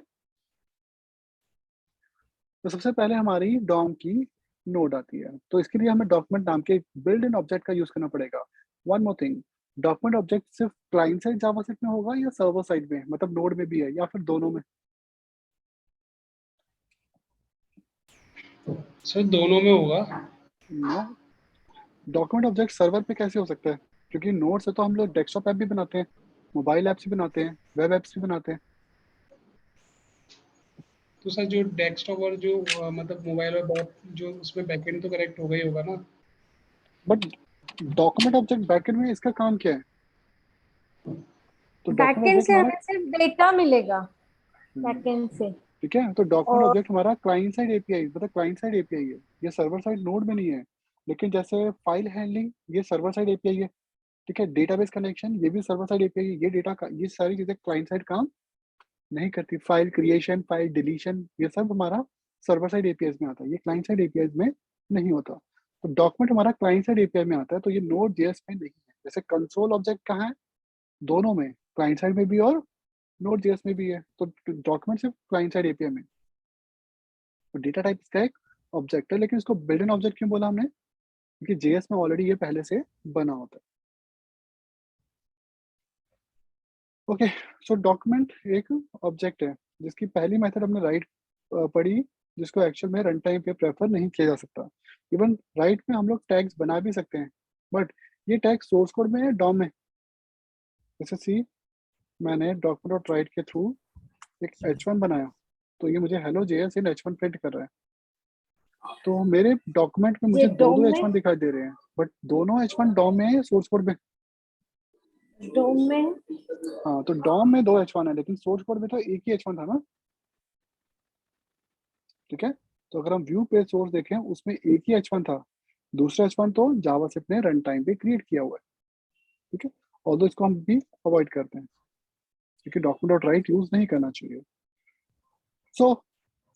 तो सबसे पहले हमारी डॉम की नोड आती है, तो इसके लिए हमें डॉक्यूमेंट नाम के बिल्ड इन ऑब्जेक्ट का यूज करना पड़ेगा। One more thing, document object सिर्फ क्लाइंट साइड जावास्क्रिप्ट में होगा या सर्वर साइड में, मतलब नोड में भी है, या फिर दोनों में। सर दोनों में होगा। नो, डॉक्यूमेंट ऑब्जेक्ट सर्वर पे कैसे हो सकता है, क्योंकि नोड से तो हम लोग डेस्कटॉप ऐप भी बनाते हैं, मोबाइल ऐप्स भी बनाते हैं, वेब ऐप्स भी बनाते हैं। तो सर जो डेस्कटॉप और जो मतलब मोबाइल और बहुत जो उसमें बैकएंड तो करेक्ट होगा ही होगा ना। बट डॉक्यूमेंट ऑब्जेक्ट बैकएंड में इसका काम क्या है, तो डॉक्यूमेंट बैकएंड ऑब्जेक्ट से हमारा, हमें सिर्फ डेटा मिलेगा। बैकएंड से। ठीक है। तो डॉक्यूमेंट और ऑब्जेक्ट हमारा क्लाइंट साइड एपीआई, मतलब क्लाइंट साइड एपीआई है, ये सर्वर साइड नोड में नहीं है। लेकिन जैसे फाइल हैंडलिंग, ये सर्वर साइड एपीआई है। ठीक है। डेटाबेस कनेक्शन, ये भी सर्वर साइड एपीआई है। ये डेटा का, ये सारी चीजें क्लाइंट साइड काम नहीं करती। फाइल क्रिएशन, फाइल डिलीशन, ये सब हमारा सर्वर साइड एपीआई में आता है, ये क्लाइंट साइड एपीआई में नहीं होता। तो डॉक्यूमेंट हमारा क्लाइंट साइड एपीआई में आता है, तो ये नोड जेएस में नहीं है। जैसे कंसोल ऑब्जेक्ट कहाँ है, दोनों में, क्लाइंट साइड में भी और नोड जेएस में भी है। तो डॉक्यूमेंट सिर्फ क्लाइंट साइड एपीआई में। तो डेटा टाइप इसका एक ऑब्जेक्ट है, लेकिन इसको बिल्ट इन ऑब्जेक्ट क्यों बोला हमने, क्योंकि जेएस में ऑलरेडी ये पहले से बना होता है। ओके। सो डॉक्यूमेंट एक ऑब्जेक्ट है जिसकी पहली मेथड हमने राइट पढ़ी, जिसको एक्चुअल में रन टाइम पे प्रेफर नहीं किया जा सकता। इवन राइट में हम लोग टैग्स बना भी सकते हैं, बट ये टैग सोर्स कोड में है, डॉम में। जैसे सी, मैंने डॉक्यूमेंट डॉट राइट के थ्रू एक h1 बनाया, तो ये मुझे हेलो जेएस इन h1 प्रिंट कर रहा है। तो मेरे डॉक्यूमेंट में मुझे ये दो डोम दो में, h1 दिखाई दे रहे हैं, बट दोनों h1 डॉम में है, सोर्स कोड में। डोम में हाँ, तो डॉम में दो h1 है, लेकिन सोर्स कोड में तो एक ही h1 था ना। ठीक है। तो अगर हम व्यू पे सोर्स देखें, उसमें एक ही h1 था, दूसरा h1 तो जावास्क्रिप्ट ने रन टाइम पे क्रिएट किया हुआ है। ठीक है। ऑल्दो इसको हम भी अवॉइड करते हैं, क्योंकि डॉक्यूमेंट डॉट राइट यूज नहीं करना चाहिए। सो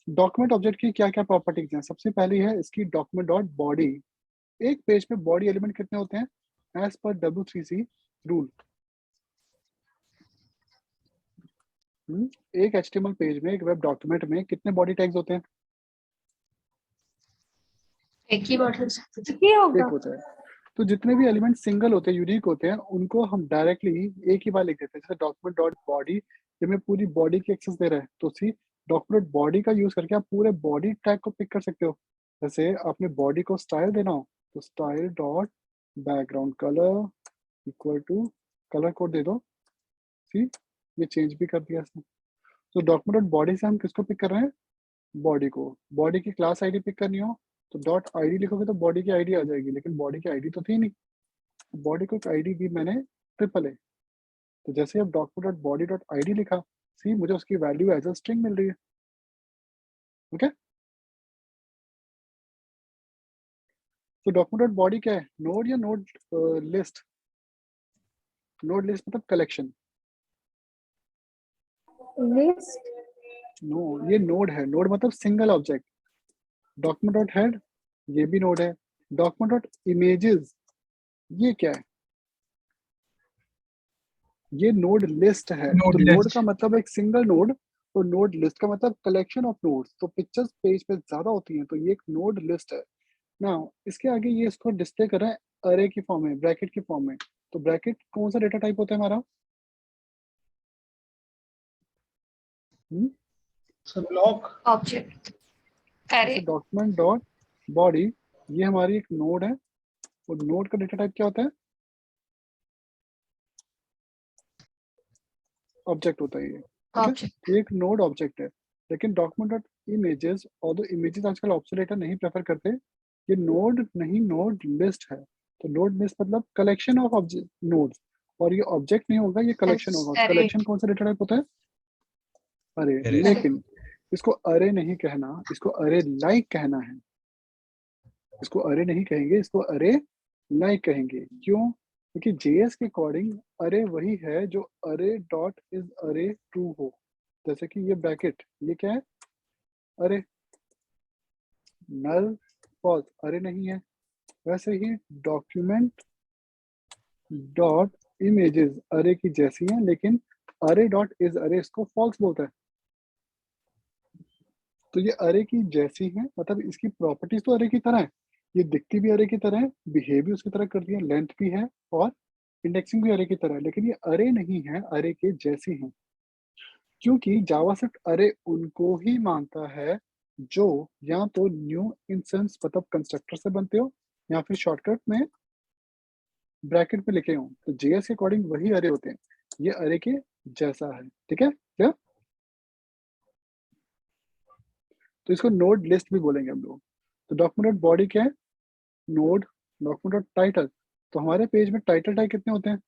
डॉक्यूमेंट ऑब्जेक्ट की क्या क्या प्रॉपर्टीज हैं। सबसे पहली है इसकी डॉक्यूमेंट डॉट बॉडी। एक पेज पे बॉडी एलिमेंट कितने होते हैं, एज पर W3C रूल। एक HTML पेज में, एक वेब डॉक्यूमेंट में कितने बॉडी टैग्स होते हैं, एक ही बार ये होगा। एक होता है। तो जितने भी एलिमेंट सिंगल होते हैं, यूनिक होते हैं, उनको हम डायरेक्टली एक ही बार लिख देते हैं। जैसे डॉक्यूमेंट डॉट बॉडी, ये में पूरी बॉडी की एक्सेस दे रहा है, तो सी डॉक्यूमेंट बॉडी का यूज करके आप पूरे बॉडी टैग को पिक कर सकते हो। जैसे आपने बॉडी को स्टाइल देना हो, तो style dot background colour equal to colour code दे दो। सी, ये चेंज भी कर दिया इसने। तो डॉक्यूमेंट डॉट बॉडी से हम किसको पिक कर रहे हैं, बॉडी को। बॉडी की क्लास आईडी पिक करनी हो तो डॉट आईडी लिखोगे तो बॉडी की आईडी आ जाएगी, लेकिन बॉडी की आईडी तो थी नहीं। बॉडी को एक आईडी दी मैंने, ट्रिपल ए। तो जैसे अब document dot body dot ID लिखा, सी मुझे उसकी वैल्यू एज अ स्ट्रिंग मिल रही है। ओके। तो डॉक्यूमेंट डॉट बॉडी क्या है, नोड या नोड लिस्ट। नोड लिस्ट मतलब कलेक्शन। लिस्ट, नो, ये नोड है। नोड मतलब single object. Document dot head, ये भी नोड है। डॉक्यूमेंट डॉट इमेजेस, ये क्या है, ये नोड लिस्ट है। तो नोड नोड लिस्ट। का मतलब एक सिंगल नोड, तो नोड लिस्ट का मतलब कलेक्शन ऑफ नोड्स। तो पिक्चर्स पेज पे ज्यादा होती हैं, तो ये एक नोड लिस्ट है ना। इसके आगे ये इसको डिस्प्ले कर रहा है अरे की फॉर्म में, ब्रैकेट की फॉर्म में। तो ब्रैकेट कौन सा डेटा टाइप होता है हमारा, सो ब्लॉक ऑब्जेक्ट अरे जैसे डॉक्यूमेंट डॉट बॉडी, ये हमारी एक नोड है, और नोड का डेटा टाइप क्या होता है, ऑब्जेक्ट होता है ये। ठीक है। ऑब्जेक्ट तो एक नोड ऑब्जेक्ट है। लेकिन डॉक्यूमेंट डॉट इमेजेस, और दो इमेजेस आजकल ऑब्सोलेट नहीं प्रेफर करते, ये नोड नहीं, नोड लिस्ट है। तो नोड लिस्ट मतलब कलेक्शन ऑफ ऑब्जेक्ट नोड्स, और ये ऑब्जेक्ट नहीं होगा, ये कलेक्शन होगा। अरे कलेक्शन कौन सा डेटा टाइप होता है, अरे। Arrays. अरे लेकिन इसको अरे नहीं कहना, इसको अरे लाइक कहना है। इसको अरे नहीं कहेंगे, इसको अरे लाइक कहेंगे। क्यों, क्योंकि जेएस के अकॉर्डिंग अरे वही है जो अरे डॉट इज अरे ट्रू हो। जैसे कि ये ब्रैकेट, ये क्या है, अरे। नल फॉल्स अरे नहीं है। वैसे ही डॉक्यूमेंट डॉट इमेजेस अरे की जैसी हैं, लेकिन अरे डॉट इज अरे इसको फॉल्स बोलता है। तो ये अरे की जैसी है, मतलब इसकी प्रॉपर्टीज तो अरे की तरह है, ये दिखती भी अरे की तरह है, बिहेव भी उसकी तरह करती है, लेंथ भी है, और इंडेक्सिंग भी अरे की तरह है। लेकिन ये अरे नहीं है, अरे के जैसी है। क्योंकि जावास्क्रिप्ट अरे उनको ही मानता है जो या तो न्यू इंस्टेंस मतलब कंस्ट्रक्टर से बनते हो, या फिर शॉर्टकट में ब्रैकेट में लिखे हो। तो जेएस के अकॉर्डिंग वही अरे होते हैं, ये अरे के जैसा है। ठीक है क्या, तो इसको नोड लिस्ट भी बोलेंगे हम लोग। तो डॉक्यूमेंट बॉडी क्या है, नोड। डॉक्यूमेंट टाइटल, तो हमारे पेज में टाइटल टैग कितने होते हैं,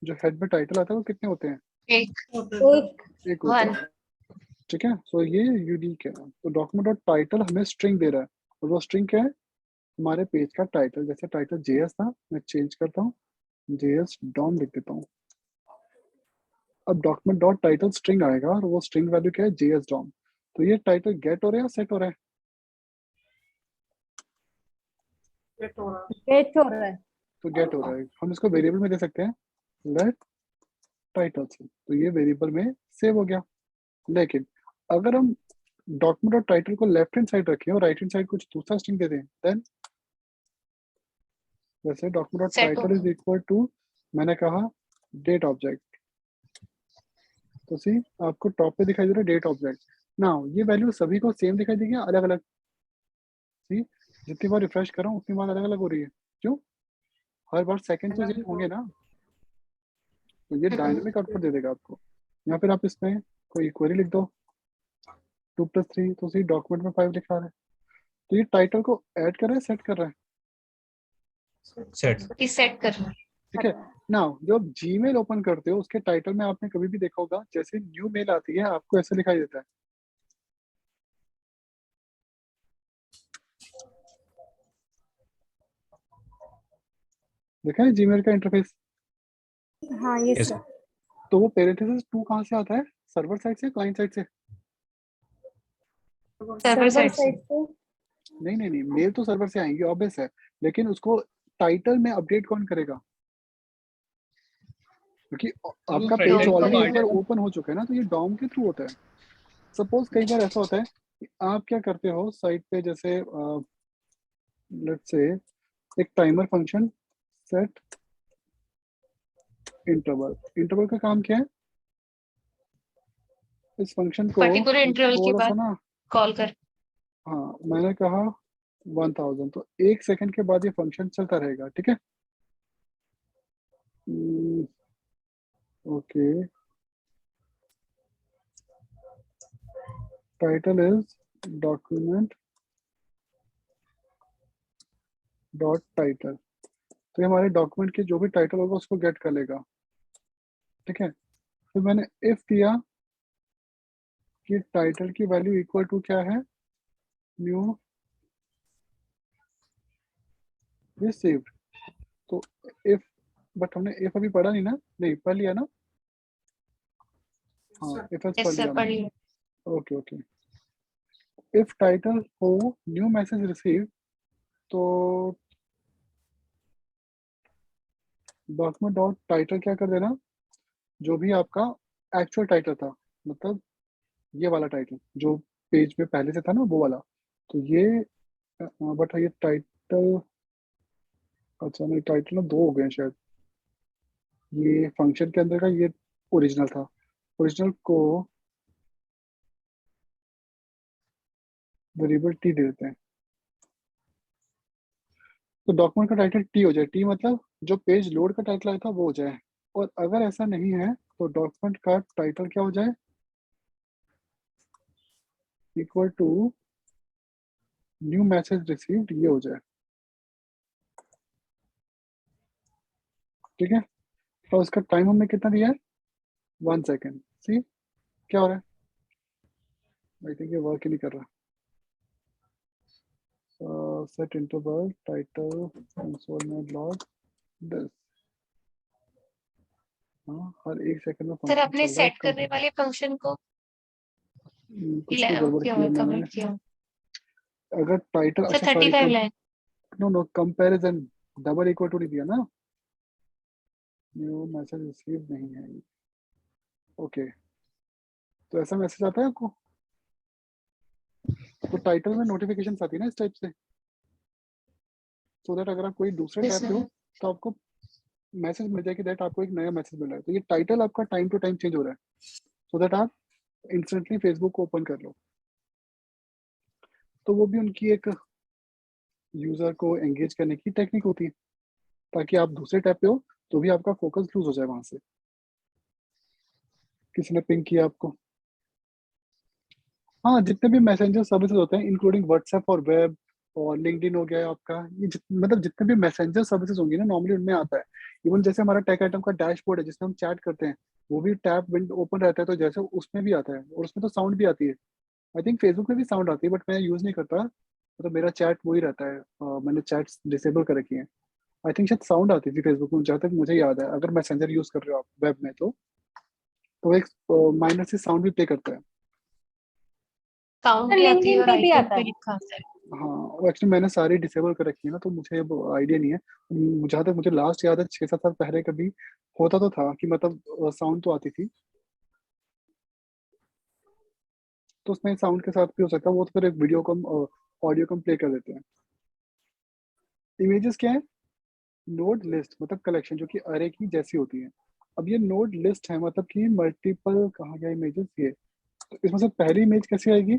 जो हेड में टाइटल आता है वो कितने होते हैं, एक एक एक होता वन है, ठीक है। सो ये यूनिक है। तो डॉक्यूमेंट डॉट टाइटल हमें स्ट्रिंग दे रहा है, और वो स्ट्रिंग क्या है, हमारे पेज का टाइटल। जैसे टाइटल जेएस था, मैं चेंज करता हूँ, जेएस डॉम लिख देता हूँ। अब डॉक्यूमेंट डॉट टाइटल स्ट्रिंग आएगा, और वो स्ट्रिंग वैल्यू क्या है, जेएस डॉम। तो ये टाइटल गेट हो रहा है या सेट हो रहा है? गेट हो रहा है। तो गेट हो रहा है। हम इसको वेरिएबल में दे सकते हैं, लेट टाइटल से, तो ये वेरिएबल में सेव हो गया। लेकिन अगर हम डॉक्यूमेंट और टाइटल को लेफ्ट हैंड साइड रखें और राइट हैंड साइड कुछ दूसरा स्ट्रिंग दे दें, देन जैसे डॉक्यूमेंट और सेट हो टाइटल इज इक्वल टू, मैंने कहा डेट ऑब्जेक्ट, तो सी आपको टॉप पे दिखाई दे रहा है डेट ऑब्जेक्ट। ना ये वैल्यू सभी को सेम दिखाई देगी, अलग अलग? सी जितनी बार रिफ्रेश कर रहा हूँ उतनी बार अलग अलग हो रही है। क्यों? हर बार सेकंड तो चेंज होंगे ना, तो ये डायनेमिक आउटपुट दे देगा आपको। या फिर आप इसमें कोई क्वेरी लिख दो, 2+3, तो सी डॉक्यूमेंट में 5 लिखा रहा है। तो ये टाइटल को ऐड कर रहा है, सेट कर रहा है? सेट। कि सेट करना। ठीक है ना। जब जीमेल ओपन करते हो उसके टाइटल में आपने कभी भी देखा होगा, जैसे न्यू मेल आती है आपको ऐसे दिखाई देता है, देखा है जीमेल का इंटरफेस? हाँ ये Yes. सर। तो वो पेरेंथेसिस 2 कहाँ से आता है, सर्वर साइड से, क्लाइंट साइड से? सर्वर साइड से। साइड से। नहीं नहीं नहीं, मेल तो सर्वर से आएंगे, ऑब्वियस है, लेकिन उसको टाइटल में अपडेट कौन करेगा? क्योंकि आपका front पेज end ऑलरेडी एक provider बार ओपन हो चुका है ना, तो ये डॉम के थ्रू होता है। सपोज कई बार ऐसा होता है कि आप क्या करते हो साइट पे, जैसे लेट्स से एक timer function set interval, interval का काम क्या है, इस फंक्शन को पर्टिकुलर इंटरवल के थोड़ा सा बाद ना, कॉल कर। हाँ मैंने कहा 1000, तो 1 सेकंड के बाद ये फंक्शन चलता रहेगा, ठीक है। Okay, title is document dot title, तो ये हमारे डॉक्यूमेंट की जो भी टाइटल होगा उसको गेट कर लेगा, ठीक है। फिर मैंने इफ दिया कि टाइटल की वैल्यू इक्वल टू क्या है, न्यू रिसीव्ड, तो इफ, बट हमने इफ अभी पढ़ा नहीं ना, नहीं पढ़ लिया ना, हाँ इफ एस पढ़ यस लिया सर, हमने। पढ़िए। ओके ओके, इफ टाइटल हो न्यू मैसेज रिसीव, तो डॉक्यूमेंट डॉट टाइटल क्या कर देना, जो भी आपका एक्चुअल टाइटल था, मतलब ये वाला टाइटल जो पेज में पहले से था ना वो वाला, तो ये बट ये टाइटल, अच्छा नहीं टाइटल ना दो हो गए हैं शायद, ये फंक्शन के अंदर का ये ओरिजिनल था, ओरिजिनल को वेरिएबल टी दे देते हैं, तो डॉक्यूमेंट का टाइटल टी हो जाए, टी मतलब जो पेज लोड का टाइटल आया था वो हो जाए। और अगर ऐसा नहीं है तो डॉक्यूमेंट का टाइटल क्या हो जाए, equal to new message received, ये हो जाए, ठीक है। और उसका टाइम हमने कितना दिया है, 1 सेकेंड। सी क्या हो रहा है, आई थिंक ये वर्क ही नहीं कर रहा। सेट इंटरवल टाइटल कंसोल में लॉग दिस, हाँ हर 1 सेकंड में सर फंक्शन आपने चल रहा है सेट करने वाले फंक्शन को कुछ तो गड़बड़ किया किया हुआ, मैंने। कमेंट किया। अगर टाइटल, सर अच्छा sorry, 35 line. No no comparison, double equal to नहीं दिया ना, न्यू मैसेज रिसीव नहीं है, ओके। तो ऐसा मैसेज आता है आपको, तो टाइटल में नोटिफिकेशन आती है ना इस टाइप से, सो दैट अगर आप कोई दूसरे यस टैब पे हो सर। तो आपको मैसेज मिल जाए कि दैट आपको एक नया मैसेज मिल रहा है, तो ये टाइटल आपका टाइम टू टाइम चेंज हो रहा है, सो दैट आप इंस्टेंटली फेसबुक को ओपन कर लो। तो वो भी उनकी एक यूजर को एंगेज करने की टेक्निक होती है, ताकि आप दूसरे टैब पे हो तो भी आपका फोकस लूज हो जाए वहां से। किसी ने पिंग किया आपको? हाँ, जितने भी मैसेंजर सर्विसेज होते हैं इंक्लूडिंग व्हाट्सएप और वेब और लिंक्डइन हो गया आपका, ये मतलब जितने भी मैसेंजर सर्विसेज होंगी ना, नॉर्मली उनमें आता है। इवन जैसे हमारा टेक आइटम का डैशबोर्ड है जिसमें हम चैट करते हैं, वो भी टैब विंडो ओपन रहता है, तो जैसे उसमें भी आता है, और उसमें तो साउंड भी आती है। आई थिंक फेसबुक में भी साउंड आती है, बट मैं यूज नहीं करता, मतलब मेरा चैट वही रहता है, मैंने चैट्स डिसेबल कर रखी है। आई थिंक शायद साउंड आती थी फेसबुक में, जहाँ तक मुझे याद है, अगर मैसेंजर यूज कर रहे हो आप वेब में, तो एक माइनर से साउंड भी प्ले करता है। साउंड भी आती है लिंक्डइन और पे भी आइकन आता पे है। लिखा आता है। हाँ, और एक्चुअली मैंने सारी डिसेबल कर रखी है ना, तो मुझे वो आइडिया नहीं है। जहाँ तक मुझे लास्ट याद है, 6-7 साल पहले कभी होता तो था कि मतलब साउंड तो आती थी, तो उसमें साउंड के साथ भी हो सकता है, वो तो फिर एक वीडियो को ऑडियो को प्ले कर देते हैं। इमेजेस क्या है? नोड लिस्ट मतलब कलेक्शन, जो कि अरे की जैसी होती है। अब ये नोड लिस्ट है, मतलब कि मल्टीपल, कहाँ गया इमेजेस ये, तो इसमें से पहली इमेज कैसे आएगी?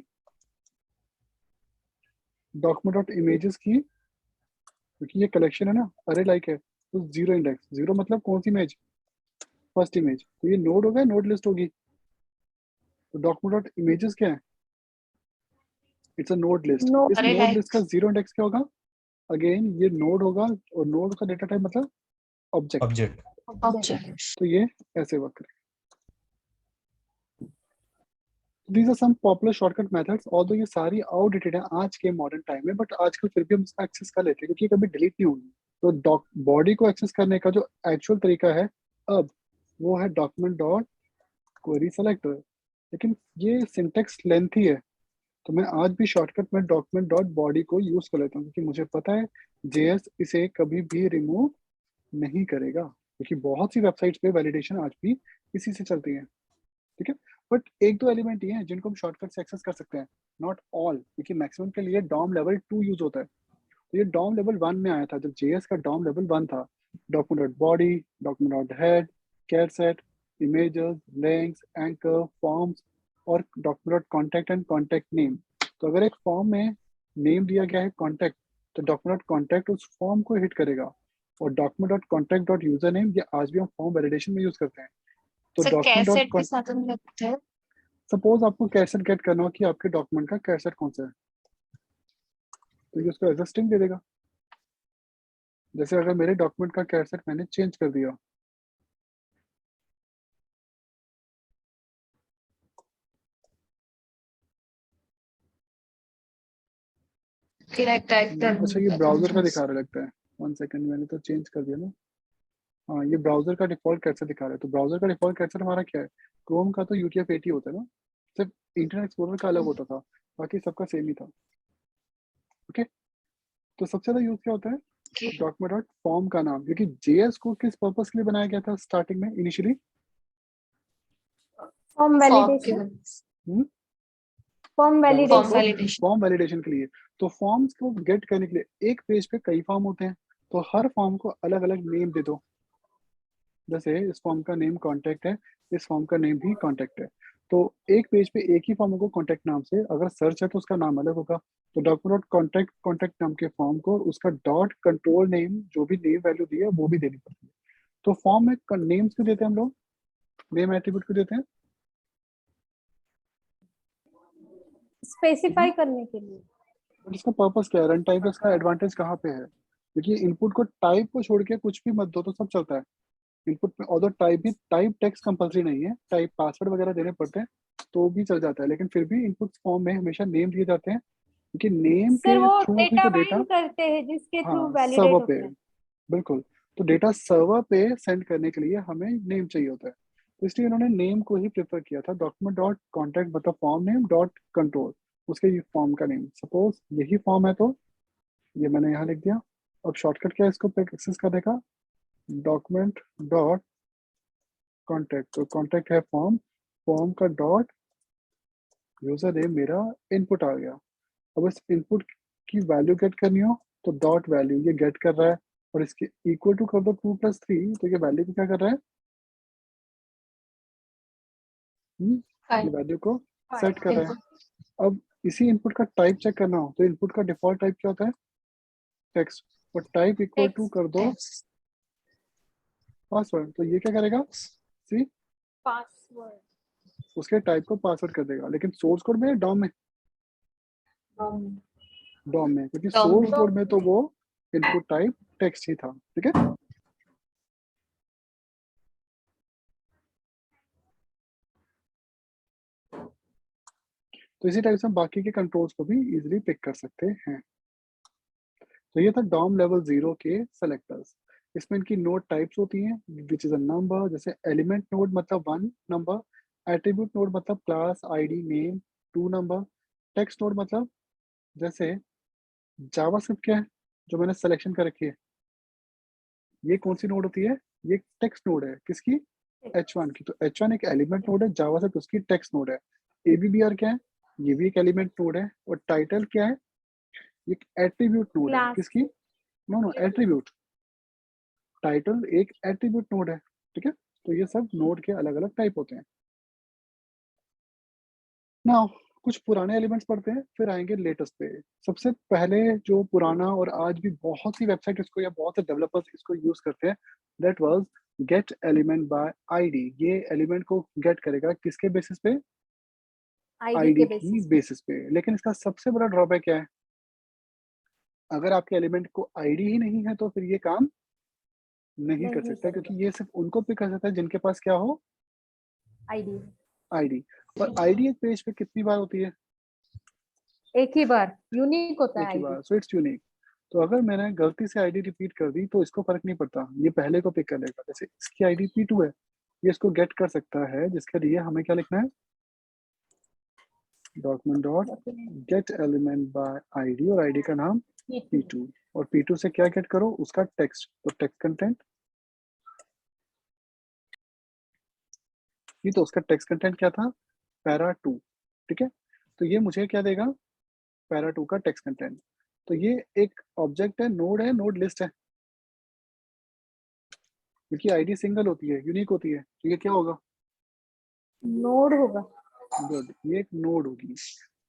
डॉक्यूमेंट डॉट इमेजेस की, क्योंकि ये कलेक्शन है ना, अरे लाइक है, तो जीरो इंडेक्स, जीरो मतलब कौन सी इमेज? फर्स्ट इमेज, तो ये नोड होगा, नोड लिस्ट होगी। तो डॉक्यूमेंट डॉट इमेजेस क्या है? It's a node list. No, इस अरे नोड लिस्ट लाइक का जीरो इंडेक्स क्या होगा? अगेन ये नोड होगा, और नोड का डेटा टाइप मतलब ऑब्जेक्ट। ऑब्जेक्ट। ऑब्जेक्ट। तो ये ऐसे वर्क करेगा। These are some popular shortcut methods, although ये सारी आउटडेटेड है आज के मॉडर्न टाइम में, बट आजकल फिर भी हम इसका एक्सेस कर लेते हैं, क्योंकि ये कभी डिलीट नहीं होगी। तो बॉडी को एक्सेस करने का जो एक्चुअल तरीका है अब, वो है डॉक्यूमेंट डॉट क्वेरी सेलेक्टर। लेकिन ये सिंटेक्स लेंथी है, तो मैं आज भी शॉर्टकट में डॉक्यूमेंट डॉट बॉडी को यूज कर लेता हूँ, क्योंकि मुझे पता है जेएस इसे कभी भी रिमूव नहीं करेगा, क्योंकि बहुत सी वेबसाइट्स पे वैलिडेशन आज भी इसी से चलती है। ठीक है, बट एक दो एलिमेंट ये हैं जिनको हम शॉर्टकट से एक्सेस कर सकते हैं, नॉट ऑल, क्योंकि मैक्सिमम के लिए डॉम लेवल 2 यूज होता है। तो ये डॉम लेवल 1 में आया था, जब जेएस का डॉम लेवल 1 था। Document dot body, document dot head, care set, images, links, anchor, forms, और document dot contact and contact name. तो अगर एक फॉर्म में नेम दिया गया है कॉन्टैक्ट, तो डॉक्यूमेंट डॉट कॉन्टैक्ट उस फॉर्म को हिट करेगा। और document dot contact dot user name, ये आज भी हम फॉर्म वैलिडेशन में यूज करते हैं। तो सर डॉक्यूमेंट कैसेट के डॉट, साथ हम लगते हैं। सपोज आपको कैसेट गेट करना हो कि आपके डॉक्यूमेंट का कैसेट कौन सा है, तो ये उसको एग्जिस्टिंग दे देगा। जैसे अगर मेरे डॉक्यूमेंट का कैसेट मैंने चेंज कर दिया, फिर टाइप अच्छा ये ब्राउजर का दिखा रहा लगता है, 1 सेकंड, मैंने तो चेंज कर दिया ना। हाँ, ये ब्राउजर का डिफॉल्ट कैसेट दिखा रहा है। तो ब्राउजर का डिफॉल्ट कैसेट हमारा क्या है? क्रोम का तो UTF-8 होता है ना, सिर्फ इंटरनेट एक्सप्लोरर का अलग होता था, बाकी सबका सेम ही था। ओके, तो सबसे ज्यादा यूज क्या होता है? डॉक्यूमेंट डॉट फॉर्म का नाम, क्योंकि जेएस को किस पर्पस के लिए बनाया गया था स्टार्टिंग में initially? Form validation, form form validation. Validation. Form validation के लिए। तो फॉर्म्स को गेट करने के लिए एक पेज पे कई फॉर्म होते हैं, तो हर फॉर्म को अलग अलग नेम दे दो। जैसे इस फॉर्म का नेम कॉन्टैक्ट है, इस फॉर्म का नेम भी कॉन्टैक्ट है। तो एक पेज पे एक ही फॉर्म को कॉन्टैक्ट नाम से, अगर सर्च है तो उसका नाम अलग होगा। तो डॉक्यूमेंट कॉन्टैक्ट कॉन्टैक्ट नाम के फॉर्म को उसका डॉट कंट्रोल नेम, जो भी नेम वैल्यू दी है वो भी देनी पड़ती है। तो फॉर्म में नेम्स क्यों देते हैं हम लोग? नेम एट्रीब्यूट क्यों देते हैं? स्पेसिफाई करने के लिए। बट इसका पर्पस क्या है? रन टाइम का इसका एडवांटेज कहाँ पे है? क्योंकि इनपुट को टाइप को छोड़ के कुछ भी मत दो तो सब चलता है इनपुट में। और टाइप भी, टाइप टेक्स्ट कंपलसरी नहीं है, टाइप पासवर्ड वगैरह देने पड़ते हैं तो भी चल जाता है, लेकिन फिर भी इनपुट फॉर्म में हमेशा नेम दिए जाते हैं, क्योंकि नेम सर के वो थ्रू ही डेटा तो डेटा, माइन करते हैं जिसके थ्रू हाँ वैलिडेट सर्वर पे, होता है। बिल्कुल। तो डेटा सर्वर पे सेंड करने के लिए हमें नेम चाहिए होता है, तो इसलिए इन्होंने नेम को ही प्रेफर किया था। डॉक्यूमेंट डॉट कॉन्टैक्ट मतलब फॉर्म नेम डॉट कंट्रोल, उसके फॉर्म का नेम। सपोज यही फॉर्म है, तो ये मैंने यहाँ लिख दिया। अब शॉर्टकट क्या है इसको एक्सेस करने का? डॉक्यूमेंट डॉट कॉन्टैक्ट, तो कॉन्टैक्ट है फॉर्म, फॉर्म का डॉट यूजर नेम मेरा इनपुट आ गया। अब इस इनपुट की वैल्यू गेट करनी हो तो डॉट वैल्यू ये गेट कर रहा है, और इसके इक्वल टू कर दो 2+3, तो ये वैल्यू को क्या कर रहा है? ये वैल्यू को सेट कर रहा है। अब इसी इनपुट का टाइप चेक करना हो तो इनपुट का डिफॉल्ट टाइप क्या होता है? टेक्स्ट। और टाइप इक्वल टू टेक्स्ट, कर दो पासवर्ड, तो ये क्या करेगा? सी, पासवर्ड, उसके टाइप को पासवर्ड कर देगा, लेकिन सोर्स कोड में डॉम में, डॉम में, क्योंकि डॉम सोर्स में। कोड में तो वो इनपुट टाइप टेक्स्ट ही था। ठीक है, तो इसी टाइप से हम बाकी के कंट्रोल्स को भी इजीली पिक कर सकते हैं। तो ये था डॉम लेवल 0 के सेलेक्टर्स। इसमें इनकी नोड टाइप्स होती हैं, विच इज अ नंबर, जैसे एलिमेंट नोड मतलब 1 नंबर, एट्रीब्यूट नोड मतलब class, ID, name, 2 number, text node मतलब जैसे जावास्क्रिप्ट क्या है जो मैंने सिलेक्शन कर रखी है, ये कौन सी नोड होती है, ये टेक्स्ट नोड है, किसकी, H1 की। तो H1 एक एलिमेंट नोड है, जावास्क्रिप्ट उसकी टेक्स्ट नोड है। ABBR क्या है, ये भी एक एलिमेंट नोड है। और टाइटल क्या है, एक एट्रीब्यूट नोड है, Class. किसकी, नो एट्रीब्यूट, टाइटल एक एट्रीब्यूट नोड है, ठीक है। तो ये सब नोड के अलग अलग टाइप होते हैं। नाउ कुछ पुराने एलिमेंट्स पढ़ते हैं, फिर आएंगे लेटेस्ट पे। सबसे पहले जो पुराना और आज भी बहुत सी वेबसाइट इसको या बहुत से डेवलपर्स इसको यूज करते हैं, that was gate element by ID. ये एलिमेंट को गेट करेगा किसके बेसिस पे, आईडी आईडी के की बेसिस बेसिस पे। लेकिन इसका सबसे बड़ा ड्रॉबैक क्या है, अगर आपके एलिमेंट को आईडी ही नहीं है तो फिर ये काम नहीं कर सकता, क्योंकि ये सिर्फ उनको पिक कर सकता है जिनके पास क्या हो, आईडी आईडी। और आईडी एक पेज पे कितनी बार होती है, एक ही बार, यूनिक होता है एक ही आईडी। बार, सो इट्स यूनिक। तो अगर मैंने गलती से आईडी रिपीट कर दी तो इसको फर्क नहीं पड़ता, ये पहले को पिक कर लेगा। जैसे इसकी आईडी P2 है, ये इसको गेट कर सकता है, जिसके लिए हमें क्या लिखना है, document dot gate element by ID, और आईडी का नाम P2। और P2 से क्या गेट करो, उसका टेक्स्ट, तो टेक्स्ट कंटेंट, ये तो उसका टेक्स्ट कंटेंट क्या था, पैरा 2, ठीक है। तो ये मुझे क्या देगा, पैरा 2 का टेक्स्ट कंटेंट। तो ये एक ऑब्जेक्ट है, नोड है, नोड लिस्ट है, क्योंकि आईडी सिंगल होती है, यूनिक होती है। तो ये क्या होगा, नोड होगा। गुड, ये एक नोड होगी।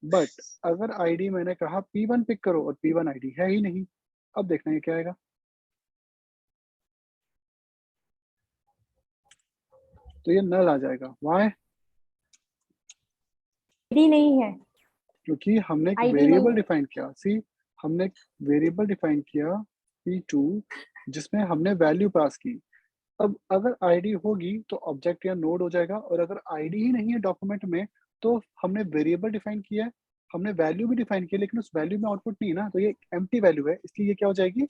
बट अगर आईडी मैंने कहा P1 पिक करो और P1 आईडी है ही नहीं, अब देखना ये क्या आएगा, तो ये नल आ जाएगा। वाई, आईडी नहीं है, क्योंकि हमने एक ID वेरिएबल नहीं है। डिफाइन किया। सी, हमने एक वेरिएबल डिफाइन किया P2, जिसमें हमने वैल्यू पास की। अब अगर आईडी होगी तो ऑब्जेक्ट या नोड हो जाएगा, और अगर आईडी ही नहीं है डॉक्यूमेंट में तो हमने वेरिएबल डिफाइन किया है, हमने वैल्यू भी डिफाइन की, लेकिन उस वैल्यू में आउटपुट नहीं है ना, तो ये एम्प्टी वैल्यू है, इसलिए ये क्या हो जाएगी,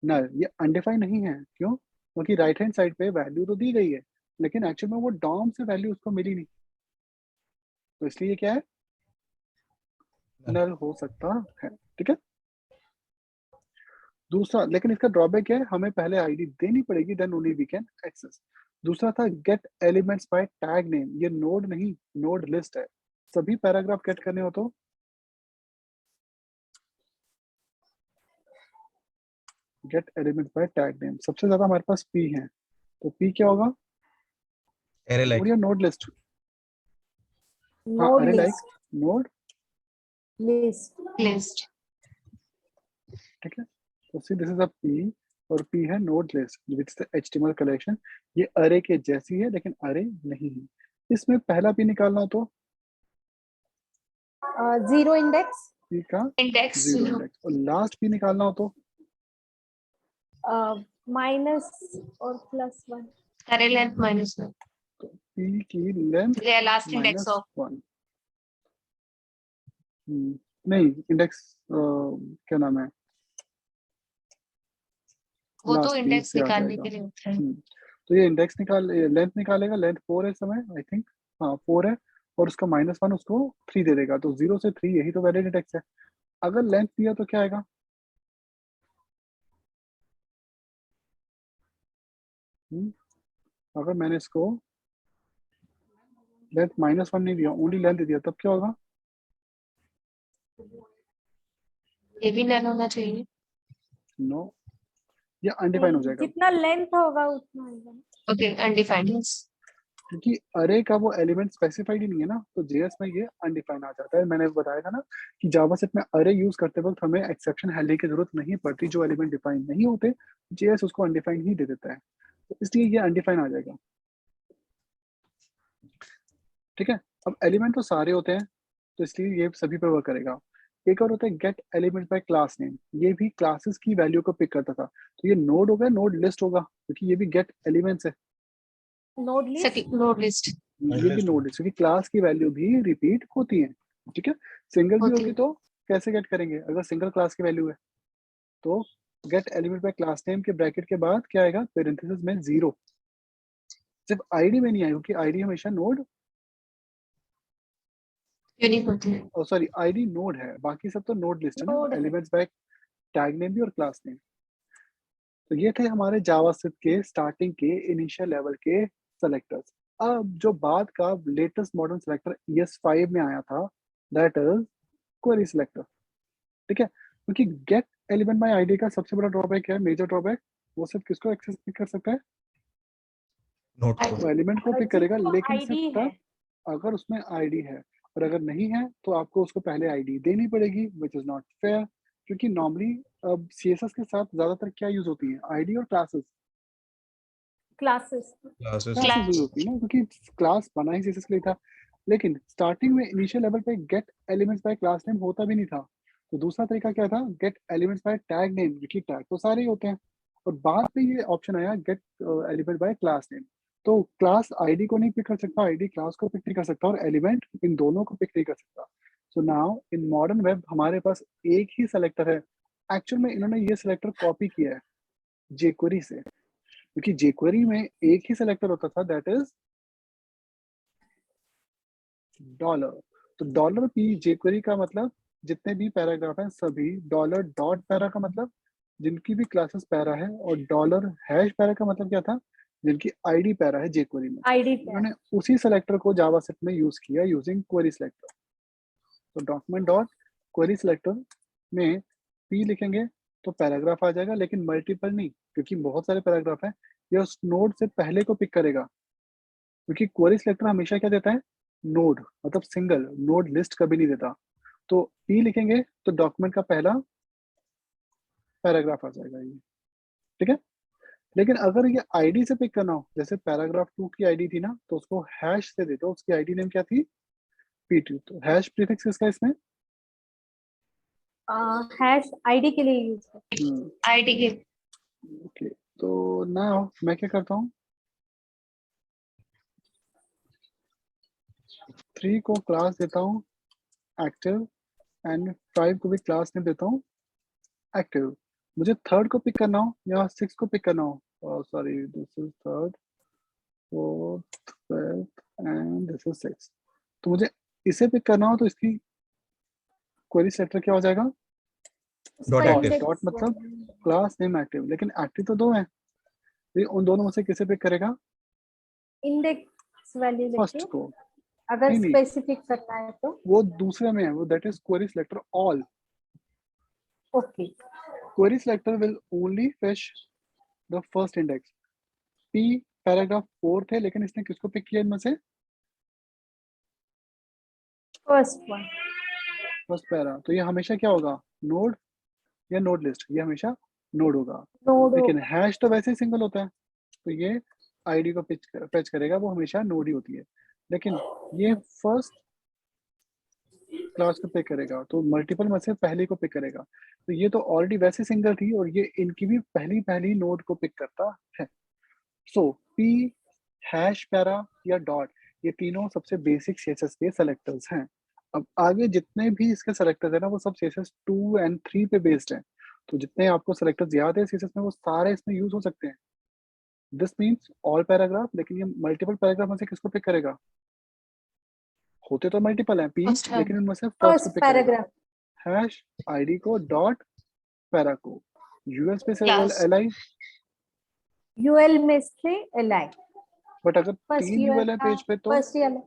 नल। ये अनडिफाइंड नहीं है, क्यों, क्योंकि राइट हैंड साइड पे वैल्यू तो दी गई है, लेकिन एक्चुअल में वो डॉम से वैल्यू उसको मिली नहीं, तो इसलिए ये क्या है, नल हो सकता है, ठीक है। दूसरा, लेकिन इसका ड्रॉबैक है, हमें पहले आईडी देनी पड़ेगी, then only we can access. दूसरा था get elements by tag name, ये नोड नहीं, नोड लिस्ट है। सभी पैराग्राफ गेट करने हो तो get elements by tag name. सबसे ज्यादा हमारे पास P है, तो P क्या होगा, एरे लाइक, नोड लिस्ट, हाँ, नोड अरे like list, node list. List. ठीक है। तो see this is a P, और P है node list which is the HTML collection. ये अरे के जैसी है लेकिन अरे नहीं है। इसमें पहला P निकालना हो तो जीरो इंडेक्स, P का इंडेक्स जीरो इंडेक्स, और लास्ट P निकालना हो तो माइनस और +1। अरे लेंथ -1, P की लेंथ लास्ट इंडेक्स ऑफ -1। नहीं, इंडेक्स क्या नाम है, वो तो लास्ट P इंडेक्स से आ निकालने जाएगा। के लिए होता है। तो ये इंडेक्स लेंथ निकालेगा, लेंथ 4 है इस समय, आई थिंक, हाँ 4 है, और उसका -1 उसको 3 दे देगा, तो 0 से 3 यही तो वैलिड इंडेक्स है। अगर लेंथ दिया तो क्या आएगा, अगर मैंने इसको लेंथ -1 नहीं दिया, ओनली लेंथ दिया, तब क्या होगा, ये भी नन होना चाहिए। नो, ये अनडिफाइन हो जाएगा, जितना लेंथ होगा उतना आएगा। Okay, undefined. क्योंकि अरे का वो एलिमेंट स्पेसिफाइड ही नहीं है ना, तो जेएस में ये अनडिफाइंड आ जाता है। मैंने बताया था ना कि जावास्क्रिप्ट में अरे यूज करते वक्त हमें एक्सेप्शन हैंडलिंग की जरूरत नहीं पड़ती, जो एलिमेंट डिफाइन नहीं होते जेएस उसको अनडिफाइंड ही दे देता है, तो इसलिए ये अनडिफाइंड आ जाएगा, ठीक है। अब एलिमेंट तो सारे होते हैं, तो इसलिए ये सभी पे वर्क करेगा। एक और होता है gate element by class name, ये भी क्लासेस की वैल्यू को पिक करता था, तो ये नोड होगा, नोड लिस्ट होगा, क्योंकि ये भी गेट एलिमेंट्स है, नोड लिस्ट, नोड लिस्ट। ये भी नोड लिस्ट, क्योंकि क्लास की वैल्यू भी रिपीट होती है। ठीक है, सिंगल भी Okay. होगी तो कैसे गेट करेंगे? अगर सिंगल क्लास की वैल्यू है तो gate element by class name के ब्रैकेट के बाद क्या आएगा? पेरेंथेसिस में 0। सिर्फ आईडी में नहीं आएगा क्योंकि आईडी हमेशा नोड यूनिक होती है। सॉरी आईडी नोड है, बाकी सब तो नोड लिस्ट है ना, Node है। एलिमेंट्स बाय टैग नेम भी और क्लास नेम। तो ये थे हमारे जावास्क्रिप्ट के स्टार्टिंग के इनिशियल लेवल के सेलेक्टर्स। अब जो बाद का लेटेस्ट मॉडर्न सेलेक्टर ES5 में आया था, दैट इज क्वेरी सिलेक्टर। ठीक है, क्योंकि गेट एलिमेंट बाय आईडी का सबसे बड़ा ड्रॉबैक क्या है, मेजर ड्रॉबैक? वो सिर्फ किसको एक्सेस कर सकता है? Note ID. वो एलिमेंट को पिक करेगा, जिसको लेकिन ID सिर्फ है। तब अगर उसमें आईडी है, और अगर नहीं है तो आपको उसको पहले आईडी देनी पड़ेगी, विच इज नॉट फेयर। क्योंकि नॉर्मली अब CSS के साथ ज्यादातर क्या यूज होती है? आईडी और classes. Classes. Classes classes use होती है ना, क्योंकि क्लास बना ही CSS के लिए था। लेकिन स्टार्टिंग में इनिशियल लेवल पे gate elements bye class name होता भी नहीं था। तो दूसरा तरीका क्या था? Get elements by tag name, क्योंकि टैग तो सारे ही होते हैं। और बाद में ये ऑप्शन आया gate element by class name. तो क्लास आईडी को नहीं पिक कर सकता, आईडी क्लास को पिक नहीं कर सकता, और एलिमेंट इन दोनों को पिक नहीं कर सकता। So now in modern web हमारे पास एक ही सेलेक्टर है। एक्चुअल में इन्होंने ये सेलेक्टर कॉपी किया है jQuery से, क्योंकि jQuery में एक ही सेलेक्टर होता था, दैट इज डॉलर। तो $p jQuery का मतलब जितने भी पैराग्राफ हैं सभी, डॉलर डॉट पैरा का मतलब जिनकी भी क्लासेस पैरा है, और डॉलर हैश पैरा का मतलब क्या था? जिनकी आईडी पैरा है jQuery में। आईडी पे। उन्होंने उसी सेलेक्टर को जावास्क्रिप्ट में यूज किया यूजिंग क्वेरी सिलेक्टर। तो डॉक्यूमेंट डॉट क्वेरी सिलेक्टर में p लिखेंगे तो पैराग्राफ आ जाएगा, लेकिन मल्टीपल नहीं, क्योंकि बहुत सारे पैराग्राफ हैं। ये उस नोड से पहले को पिक करेगा, क्योंकि क्वेरी सिलेक्टर हमेशा क्या देता है? नोड, मतलब सिंगल नोड लिस्ट कभी नहीं देता। तो p लिखेंगे तो डॉक्यूमेंट का पहला पैराग्राफ आ जाएगा ये। ठीक है, लेकिन अगर ये आईडी से पिक करना हो, जैसे पैराग्राफ 2 की आईडी थी ना, तो उसको हैश से देते हो, उसकी आईडी नेम क्या थी? P2। तो हैश प्रीफिक्स किसका इसमें? हैश आईडी के लिए यूज है। ID के ओके, तो नाउ मैं क्या करता हूँ, 3 को क्लास देता हूँ एक्टिव, एंड 5 को भी क्लास नेम देता हूँ एक्टिव। मुझे थर्ड को पिक करना हो या 6 को पिक करना हो, sorry this is third, fourth, fifth and this is 6। तो मुझे इसे पिक करना हो तो इसकी क्वेरी सेलेक्टर क्या हो जाएगा? Dot dot. एक्टिव डॉट मतलब क्लास नेम एक्टिव, लेकिन एक्टिव तो 2 है, तो ये उन दोनों में से किसे पिक करेगा? इंडेक्स वैल्यू फर्स्ट लेके को। अगर नहीं, स्पेसिफिक करना है तो। वो दूसरे में है, वो that is query selector all. Okay. Query selector will only fish the first index. p paragraph 4 थे, लेकिन इसने किसको पिक किया इनमें से? First one. First para. तो ये हमेशा क्या होगा? नोड या नोड लिस्ट? ये हमेशा नोड होगा। नोड लेकिन हैश तो वैसे ही सिंगल होता है, तो ये आईडी को फेच करेगा, वो हमेशा नोड ही होती है। लेकिन ये फर्स्ट क्लास को पिक करेगा, तो मल्टीपल में से पहले को पिक करेगा। तो ये तो ऑलरेडी वैसे सिंगल थी, और ये इनकी भी पहली पहली नोड को पिक करता है। सो p हैश पैरा या डॉट, ये तीनों सबसे बेसिक CSS के सेलेक्टर्स हैं। अब आगे जितने भी इसके सेलेक्टर्स हैं ना, वो सब CSS 2 and 3 पे बेस्ड हैं। तो जितने आपको सेलेक्टर्स याद है CSS में, वो सारे इसमें यूज हो सकते हैं। दिस मीन्स ऑल पैराग्राफ, लेकिन ये मल्टीपल पैराग्राफ में से किसको पिक करेगा? होते तो मल्टीपल हैं p, First है। लेकिन उनमें से फर्स्ट को फर्स्ट पिक करेगा। Paragraph. Hash ID co dot para को यूएल पे से Class. LI। यूएल में से एलआई। बट अगर फर्स्ट 3 यूएल है पेज पे तो फर्स्ट यूएल।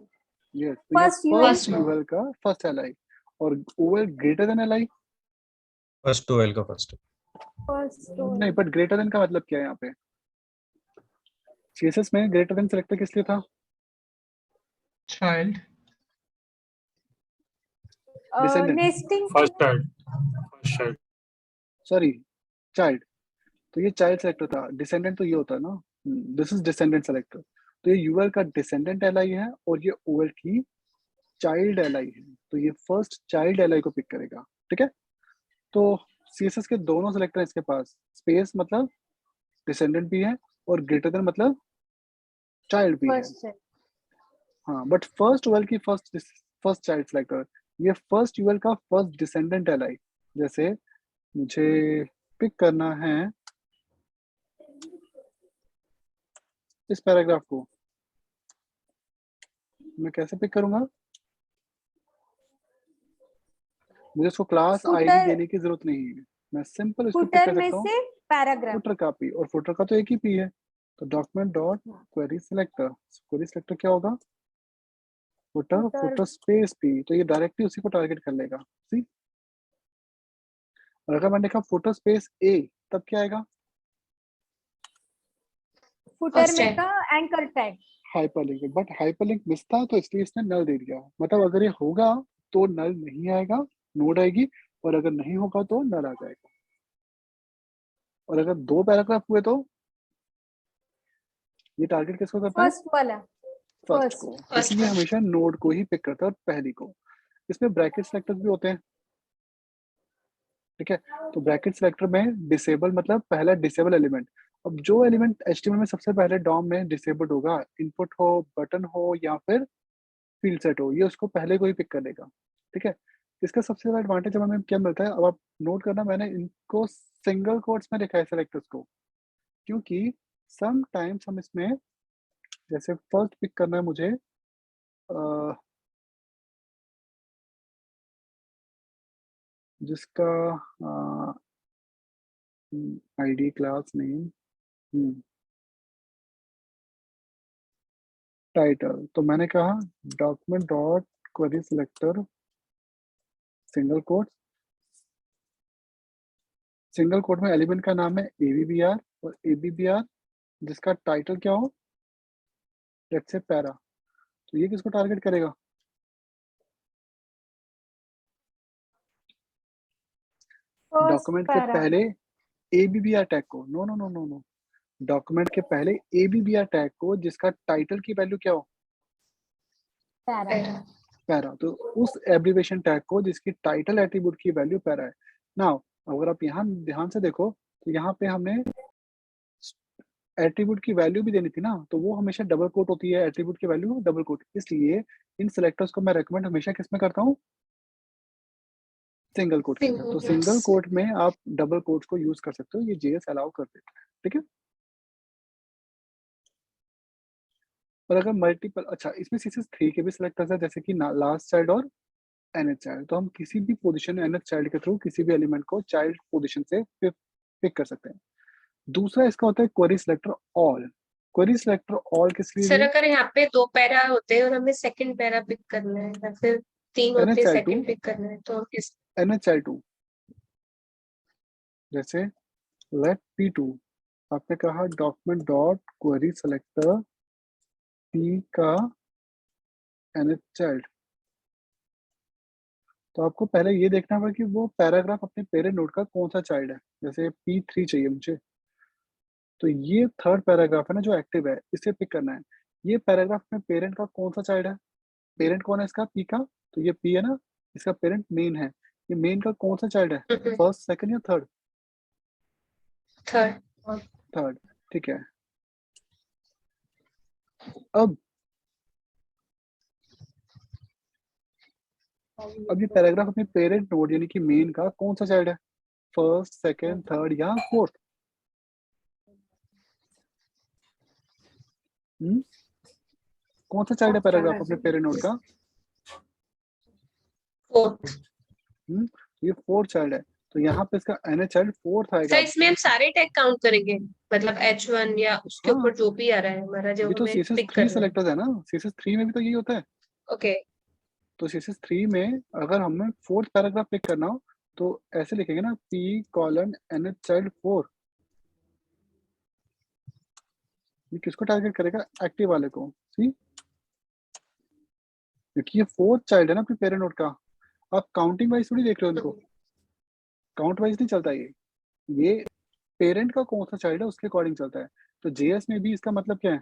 यस, तो ये First UL फर्स्ट का। यूएल का फर्स्ट LI, और OL greater than LI। First 12 का फर्स्ट फर्स्ट नहीं, बट ग्रेटर देन का मतलब क्या है यहाँ पे? CSS में ग्रेटर देन सेलेक्टर किस लिए था? child Descendant. Nesting. First child sorry, child. तो ये चाइल्ड सेलेक्टर था, डिसेंडेंट तो ये होता है ना, दिस इज डिसेंडेंट सेलेक्टर। तो ये यूएल का डिसेंडेंट LI है, और ये OL की चाइल्ड LI है, तो ये फर्स्ट चाइल्ड LI को पिक करेगा। ठीक है, तो CSS के दोनों सेलेक्टर इसके पास, स्पेस मतलब डिसेंडेंट भी है, और ग्रेटर देन मतलब चाइल्ड भी है। फर्स्ट हाँ, बट फर्स्ट OL की फर्स्ट चाइल्ड सेलेक्टर, ये फर्स्ट यूएल का फर्स्ट डिसेंडेंट एलाई। जैसे मुझे पिक करना है इस पैराग्राफ को, मैं कैसे पिक करूंगा? मुझे उसको क्लास आईडी Footer- देने की जरूरत नहीं है, मैं सिंपल इसको पिक फुटर कर में सकता हूँ से पैराग्राफ। फुटर का पी, और फुटर का तो एक ही पी है, तो document dot query selector, query selector क्या होगा? Footer Footer- footer space P, तो ये डायरेक्टली उसी को टारगेट कर लेगा। सी, और अगर मैंने लिखा फुटर स्पेस ए, तब क्या आएगा? फुटर First में tag. का anchor tag. Hyperlink, but hyperlink miss था तो इसलिए इसने नल दे दिया। मतलब अगर ये होगा तो नल नहीं आएगा, नोड आएगी, और अगर नहीं होगा तो नल आ जाएगा। और अगर दो पैराग्राफ हुए तो ये टारगेट किसको करता है? फर्स्ट वाला। First first. को, First क्योंकि ये one. हमेशा नोड को ही पिक करता है और पहली को। इसमें ब्रैकेट सेलेक्टर्स भी होते हैं, ठीक है। तो ब्रैकेट सेलेक्टर में डिसेबल मतलब पहला डिसेबल एलिमेंट। अब जो एलिमेंट एचटीएमएल में सबसे पहले डॉम में डिसेबल्ड होगा, इनपुट हो, बटन हो या फिर फील्ड सेट हो, ये उसको पहले को ही पिक कर लेगा, ठीक है। इसका सबसे ज्यादा एडवांटेज हमें क्या मिलता है, अब आप नोट करना, मैंने इनको सिंगल कोट्स में लिखा है सेलेक्टर्स को, क्योंकि सम टाइम्स हम इसमें जैसे फर्स्ट पिक करना है मुझे जिसका आईडी क्लास नेम टाइटल, तो मैंने कहा document dot query selector single quote, single quote में एलिमेंट का नाम है ABBR, और ABBR जिसका टाइटल क्या हो, लेट्स से पैरा, तो ये किसको टारगेट करेगा? फर्स्ट डॉक्यूमेंट के पैरा। पहले ABBR टैग को, no no no no no, document के पहले ABBR टैग को जिसका टाइटल की वैल्यू क्या हो, पैरा। Para. पैरा, तो उस एब्रीवेशन टैग को जिसकी टाइटल एट्रीब्यूट की वैल्यू पैरा है। नाउ अगर आप यहाँ ध्यान से देखो तो यहाँ पे हमने एट्रीब्यूट की वैल्यू भी देनी थी ना, तो वो हमेशा डबल कोट होती है, एट्रीब्यूट की वैल्यू डबल कोट, इसलिए इन सेलेक्टर्स को मैं रेकमेंड हमेशा किस में करता हूँ? सिंगल कोट के अंदर। Single तो quotes. सिंगल कोट में आप डबल कोट्स को यूज कर सकते हो, ये जेएस अलाउ कर देता है, ठीक है। और अगर मल्टीपल, अच्छा इसमें CSS3 के भी सेलेक्टर्स है, जैसे कि लास्ट चाइल्ड और nth चाइल्ड, तो हम किसी भी पोजीशन nth चाइल्ड के थ्रू किसी भी एलिमेंट को चाइल्ड पोजीशन से पिक कर सकते हैं। दूसरा इसका होता है query selector all. Query selector all किस लिए सर है? अगर यहाँ पे 2 पैरा होते हैं और हमें सेकंड पैरा पिक करना है या फिर 3 nth होते हैं चाइल्ड टू सेकंड पिक करना है तो हम किस nth चाइल्ड टू, जैसे लेट P2, आपने कहा document dot query selector P का nth चाइल्ड, तो आपको पहले ये देखना होगा कि वो पैराग्राफ अपने पेरेंट नोड का कौन सा चाइल्ड है। जैसे P3 चाहिए मुझे, तो ये थर्ड पैराग्राफ है ना जो एक्टिव है, इसे पिक करना है। ये पैराग्राफ में पेरेंट का कौन सा चाइल्ड है? पेरेंट कौन है इसका? पी का, तो ये पी है ना, इसका पेरेंट मेन है। ये मेन का कौन सा चाइल्ड है? फर्स्ट, सेकंड या थर्ड? थर्ड। थर्ड, ठीक है। अब ये पैराग्राफ अपने पेरेंट नोड यानी कि मेन का कौन सा चाइल्ड है? फर्स्ट, सेकंड, थर्ड या फोर्थ? कौन सा चाइल्ड है पैराग्राफ अपने पेरेंट नोड का? फोर्थ। ये फोर्थ चाइल्ड है, तो यहाँ पे इसका एन चाइल्ड फोर्थ आएगा। सर इसमें हम सारे टैग काउंट करेंगे मतलब H1 या उसके हाँ, ऊपर जो भी आ रहा है हमारा जो ये तो हमें CSS पिक 3 करना है। सेलेक्टर्स है ना, CSS 3 में भी तो यही होता है। ओके। तो CSS 3 में अगर हमें फोर्थ पैराग्राफ पिक करना हो तो ऐसे लिखेंगे ना, P कॉलन एन चाइल्ड 4, ये किसको टारगेट करेगा? एक्टिव वाले को, सी, क्योंकि ये फोर्थ चाइल्ड है ना अपने पेरेंट नोड का। आप काउंटिंग वाइज थोड़ी देख रहे हो इनको, काउंट वाइज नहीं चलता ये पेरेंट का कौन सा चाइल्ड है उसके अकॉर्डिंग चलता है। तो जेएस में भी इसका मतलब क्या है?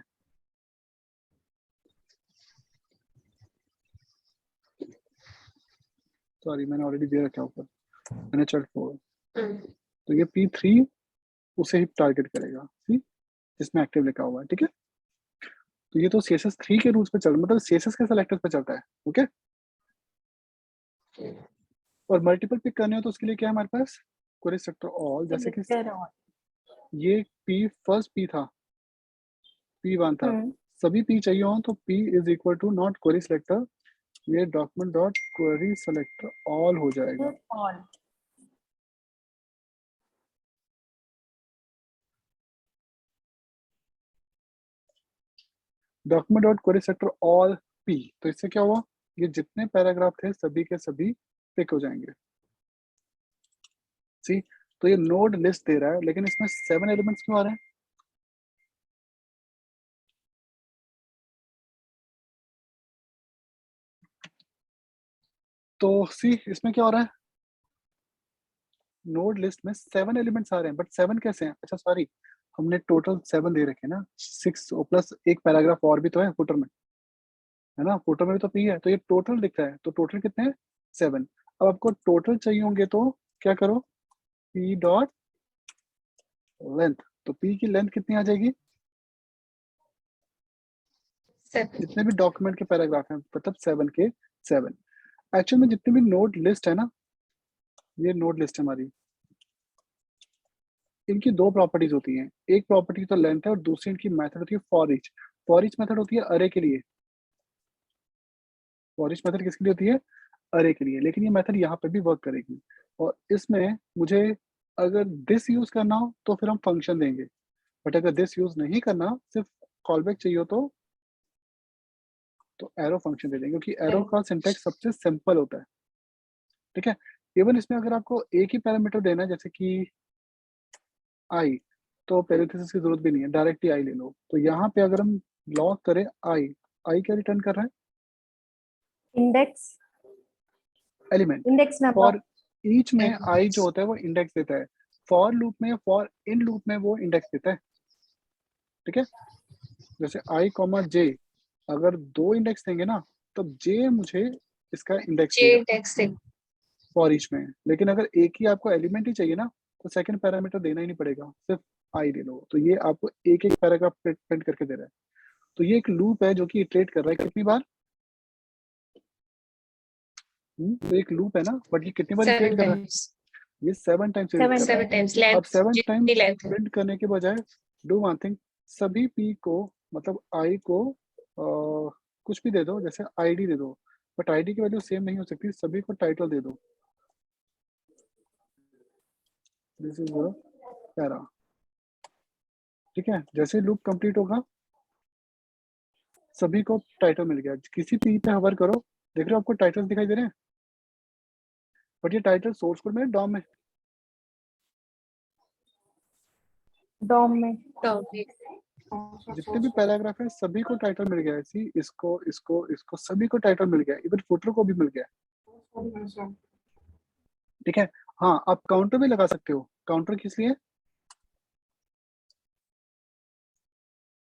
सॉरी मैंने ऑलरेडी दे रखा है ऊपर, एन चाइल्ड 4, तो ये P3 उसे ही टारगेट करेगा, सी, जिसमें एक्टिव लिखा हुआ है, ठीक है। तो ये तो CSS 3 के रूल्स पे चल, मतलब CSS के सेलेक्टर्स पे चलता है, ओके। और मल्टीपल पिक करने हो तो उसके लिए क्या है हमारे पास, क्वेरी सेलेक्टर ऑल। जैसे कि ये P फर्स्ट P था, P1 था, सभी P चाहिए हो तो P is equal to not query selector, ये document dot query selector all हो जाएगा। All. Document dot query selector all P, तो इससे क्या हुआ, ये जितने पैराग्राफ थे सभी के सभी पिक हो जाएंगे। सी, तो ये नोड लिस्ट दे रहा है, लेकिन इसमें 7 एलिमेंट्स क्यों आ रहे हैं? तो सी इसमें क्या हो रहा है, नोड लिस्ट में 7 एलिमेंट्स आ रहे हैं, बट 7 कैसे हैं? अच्छा सॉरी, हमने टोटल 7 दे रखे ना, 6 प्लस एक पैराग्राफ और भी तो है फुटर में, है ना, फुटर में भी तो P है, तो ये टोटल दिख रहा है, तो टोटल कितने हैं? 7। अब आपको टोटल चाहिए होंगे तो क्या करो, P डॉट लेंथ, तो P की लेंथ कितनी आ जाएगी, 7। जितने भी डॉक्यूमेंट के पैराग्राफ हैं मतलब 7 के 7। एक्चुअल में जितनी भी नोड लिस्ट है ना, ये नोड लिस्ट है हमारी, इनकी दो प्रॉपर्टीज होती हैं, एक प्रॉपर्टी तो लेंथ है और दूसरी इनकी मेथड होती है for each. For each method होती है अरे के लिए, फॉर ईच मेथड किसके लिए होती है, अरे के लिए, लेकिन ये मेथड यहाँ पे भी वर्क करेगी। और इसमें मुझे अगर दिस यूज करना हो तो फिर हम फंक्शन देंगे, बट अगर दिस यूज नहीं करना, सिर्फ कॉलबैक चाहिए तो एरो फंक्शन दे देंगे, क्योंकि एरो का सिंटैक्स सबसे सिंपल होता है। ठीक है, इवन इसमें अगर आपको एक ही पैरामीटर देना है, जैसे कि आई, तो पैरेंथेसिस की जरूरत भी नहीं है, डायरेक्ट ही आई ले लो। तो यहाँ पे अगर हम लॉग करें आई, आई क्या रिटर्न कर रहा है, index, element. Index number. For each में आई जो होता है वो इंडेक्स देता है, फॉर लूप में, फॉर इन लूप में वो इंडेक्स देता है। ठीक है, जैसे आई कॉमा जे, अगर 2 इंडेक्स देंगे ना, तब जे मुझे इसका इंडेक्स जे देगा इंडेक्स से फॉर ईच में। लेकिन अगर एक ही आपको एलिमेंट ही चाहिए ना, तो सेकंड पैरामीटर देना ही नहीं पड़ेगा, सिर्फ आई दे लो, तो ये आपको एक एक पैराग्राफ प्रिंट करके दे रहा है। तो ये एक लूप है जो कि इटरेट कर रहा है कितनी बार, तो एक लूप है ना, बट ये कितनी बार इटरेट 7 कर रहा है, टाइम्स, ये 7 टाइम्स इटरेट कर रहा 7 है। टाइम्स अब लेंथ, 7 टाइम जितनी लेंथ है। प्रिंट करने के बजाय डू वन थिंग, सभी पी को मतलब आई को कुछ भी दे दो, जैसे आईडी दे दो, बट आईडी की वैल्यू सेम नहीं हो सकती, सभी को टाइटल दे दो, दिस इज पैरा। ठीक है, जैसे लूप कंप्लीट होगा सभी को टाइटल मिल गया, किसी पी पे हवर करो, देख रहे हो आपको टाइटल दिखाई दे रहे हैं, बट ये टाइटल सोर्स कोड में डॉम में, डॉम में। जितने भी पैराग्राफ है सभी को टाइटल मिल गया है। सी, इसको इसको इसको सभी को टाइटल मिल गया, इवन फुटर को भी मिल गया। ठीक है, हाँ आप काउंटर भी लगा सकते हो, काउंटर किस लिए,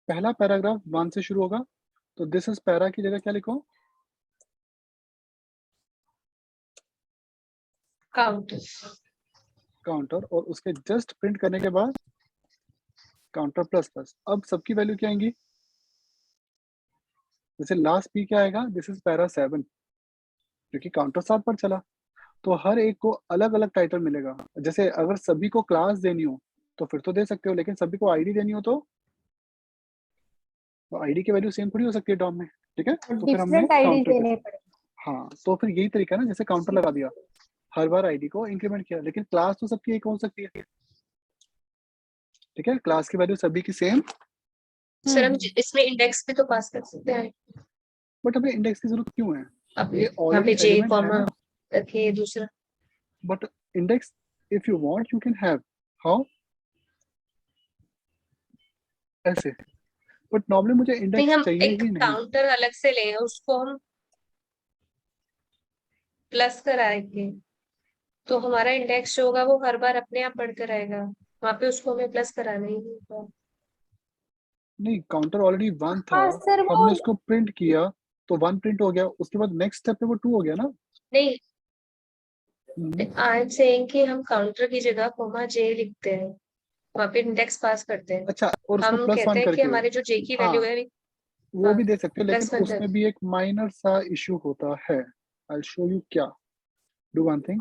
पहला पैराग्राफ 1 से शुरू होगा, तो दिस इज पैरा की जगह क्या लिखो, काउंटर, और उसके जस्ट प्रिंट करने के बाद काउंटर प्लस प्लस। अब सबकी वैल्यू क्या आएंगी, जैसे लास्ट पी क्या आएगा, दिस इज पैरा 7, क्योंकि काउंटर 7 पर चला, तो हर एक को अलग अलग टाइटल मिलेगा। जैसे अगर सभी को क्लास देनी हो तो फिर तो दे सकते हो, लेकिन सभी को आईडी देनी हो तो आईडी की वैल्यू सेम थोड़ी हो सकती है डॉम में। ठीक है, तो फिर हमने डिफरेंट आईडी काउंटर देने पड़े। हाँ, तो फिर यही तरीका है ना, जैसे काउंटर लगा दिया, हर बार आईडी को इंक्रीमेंट किया, लेकिन क्लास तो सबकी एक हो सकती है। ठीक है, क्लास की वैल्यू सभी की सेम, सर हम इसमें इंडेक्स भी तो पास कर सकते हैं, बट हमें इंडेक्स की जरूरत क्यों है, अब ये यहाँ पे ऑलरेडी जे एलिमेंट है कॉमा ना। रखिए दूसरा, but index if you want you can have, how, ऐसे, बट नॉर्मली मुझे नहीं इंडेक्स हम चाहिए एक ही नहीं। काउंटर अलग से लें, उसको हम प्लस कराएंगे, तो हमारा इंडेक्स जो होगा वो हर बार अपने आप बढ़कर आएगा, वहाँ पे उसको हमें प्लस कराना ही होगा। नहीं, काउंटर ऑलरेडी 1 था, हाँ सर, वो हमने उसको प्रिंट किया तो 1 प्रिंट हो गया, उसके बाद नेक्स्ट स्टेप पे वो 2 हो गया ना। नहीं, आई एम सेइंग कि हम काउंटर की जगह कोमा जे लिखते हैं, वहाँ पे इंडेक्स पास करते हैं। अच्छा, और उसको हम +1 कहते हैं कि करके, हमारे जो जे की हाँ वैल्यू है वो भी दे सकते हो, लेकिन +1 उसमें भी एक माइनर सा इशू होता है, आई शो यू क्या। डू वन थिंग,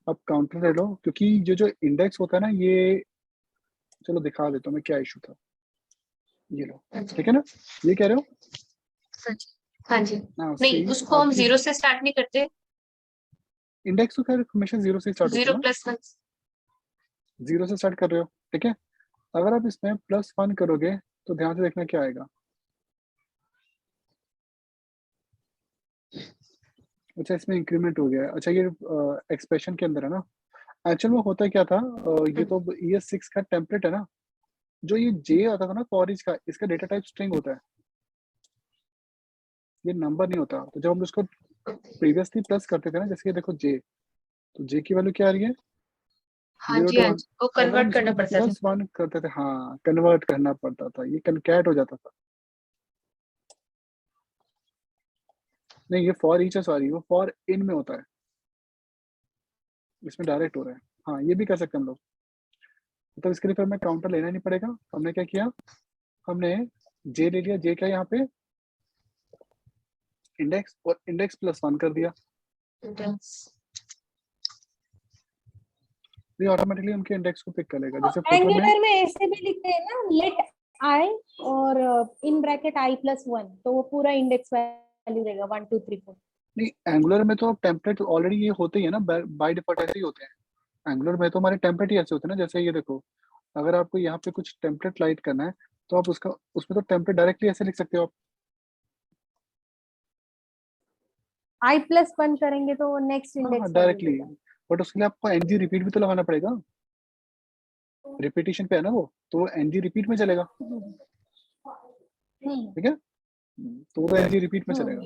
अब काउंटर ले लो, क्योंकि जो इंडेक्स होता है ना, ये चलो दिखा देता हूँ मैं क्या इशू था। ये लो, ठीक है ना, ये कह रहे हो हाँ जी। ना? नहीं, उसको हम 0 से स्टार्ट नहीं करते, इंडेक्स तो खैर हमेशा 0 से स्टार्ट होता है 0 ना, + 1। 0 से स्टार्ट कर रहे हो, ठीक है। अगर आप इसमें +1 करोगे तो ध्यान से देखना क्या आएगा। अच्छा, इसमें इंक्रीमेंट हो गया है। अच्छा, ये एक्सप्रेशन के अंदर है ना। एक्चुअल में होता क्या था, ये तो ये 6 का टेम्पलेट है ना, जो ये जे आता था ना फॉर ईच का, इसका डेटा टाइप स्ट्रिंग होता है, ये नंबर नहीं होता। तो जब हम उसको प्रीवियसली प्लस करते थे ना, जैसे ये देखो जे, तो जे की वैल्यू क्या आ रही है, हाँ 0 जी, to हाँ 1। जी, वो अगर हम कन्वर्ट करना इसको पड़ता था। +1 करते थे, हाँ कन्वर्ट करना पड़ता था, ये कनकैट हो जाता था। नहीं, ये फॉर ईच है, सॉरी, वो फॉर इन में होता है, इसमें डायरेक्ट हो रहा है। हाँ, ये भी कर सकते हैं हम लोग। तो इसके लिए फिर हमें काउंटर लेना नहीं पड़ेगा। हमने क्या किया, हमने जे ले लिया, जे क्या यहाँ पे इंडेक्स, और इंडेक्स +1 कर दिया, ये ऑटोमेटिकली उनके इंडेक्स को पिक कर लेगा। जैसे फुटर में एंगुलर में ऐसे भी लिखते हैं ना, लेट आई और इन ब्रैकेट i+1, तो वो पूरा इंडेक्स वैल्यू देगा 1 2 3 4। नहीं, एंगुलर में तो टेम्पलेट ऑलरेडी ये होते ही है ना, बाय डिफॉल्ट ऐसे ही होते हैं। एंगुलर में तो हमारे टेम्पलेट ही ऐसे होते हैं ना, जैसे ये देखो, अगर आपको यहाँ पे कुछ टेम्पलेट लाइट करना है तो आप उसका उसमें तो टेम्पलेट डायरेक्टली ऐसे लिख सकते हो आप। i+1 करेंगे तो वो नेक्स्ट हाँ इंडेक्स वैल्यू डायरेक्टली, देगा। बट उसके लिए आपको एनजी रिपीट भी तो लगाना पड़ेगा, रिपीटिशन पे है ना वो, तो वो एनजी रिपीट में चलेगा, ठीक है। तो वो एनजी रिपीट में चलेगा।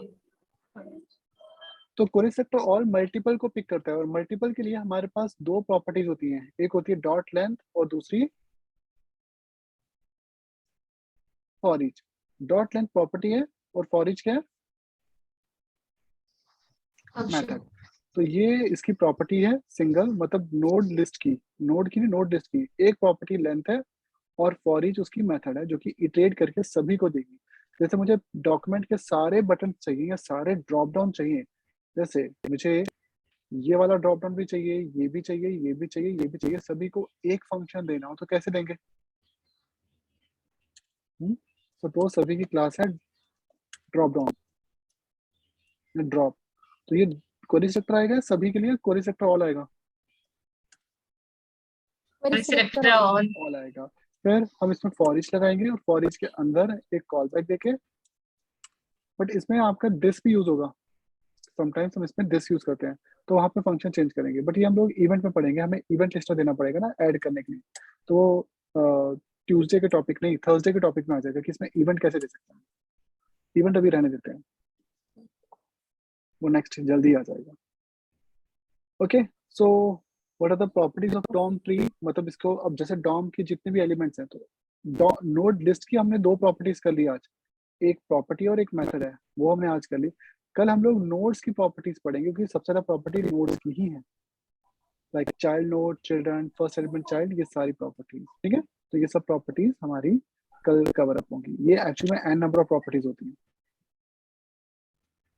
तो कोरी सेक्टर और मल्टीपल को पिक करता है, और मल्टीपल के लिए हमारे पास दो प्रॉपर्टीज होती हैं, एक होती है डॉट लेंथ और दूसरी for each. Dot length property है और फॉर ईच क्या है, मेथड। तो ये इसकी प्रॉपर्टी है सिंगल, मतलब नोड लिस्ट की, नोड की नहीं, नोड लिस्ट की एक प्रॉपर्टी लेंथ है, और फॉर ईच उसकी मेथड है जो कि इटरेट करके सभी को देगी। जैसे मुझे डॉक्यूमेंट के सारे बटन चाहिए या सारे ड्रॉप डाउन चाहिए, जैसे मुझे ये वाला ड्रॉप डाउन भी चाहिए, ये भी चाहिए, ये भी चाहिए, ये भी चाहिए, सभी को एक फंक्शन देना हो तो कैसे देंगे। सपोज सभी की क्लास है ड्रॉप डाउन, ड्रॉप, तो ये क्वेरी सेक्टर आएगा, सभी के लिए क्वेरी सेक्टर ऑल आएगा, ऑल आएगा। फिर हम इसमें फॉर ईच लगाएंगे और फॉर ईच के अंदर एक कॉल बैक देके, बट इसमें आपका दिस भी यूज होगा, समटाइम्स हम इसमें दिस यूज करते हैं, तो वहाँ पे फंक्शन चेंज करेंगे। बट ये हम लोग इवेंट में पढ़ेंगे, हमें इवेंट लिस्टर देना पड़ेगा ना ऐड करने के लिए, तो ट्यूसडे के टॉपिक नहीं, थर्सडे के टॉपिक में आ जाएगा कि इसमें इवेंट कैसे दे सकते हैं। इवेंट अभी रहने देते हैं, वो नेक्स्ट जल्दी आ जाएगा। Okay, so what are the properties of DOM tree, मतलब इसको अब जैसे डॉम के जितने भी एलिमेंट्स हैं, तो नोड लिस्ट की हमने दो प्रॉपर्टीज कर ली आज, एक प्रॉपर्टी और एक मेथड है, वो हमने आज कर ली। कल हम लोग नोड्स की प्रॉपर्टीज पढ़ेंगे, क्योंकि सबसे ज्यादा प्रॉपर्टी नोड्स की ही है, like child node, children, first element child, ये सारी प्रॉपर्टीज, ठीक है। तो ये सब प्रॉपर्टीज हमारी कल कवर अप होंगी। ये एक्चुअली में n नंबर ऑफ प्रॉपर्टीज होती हैं।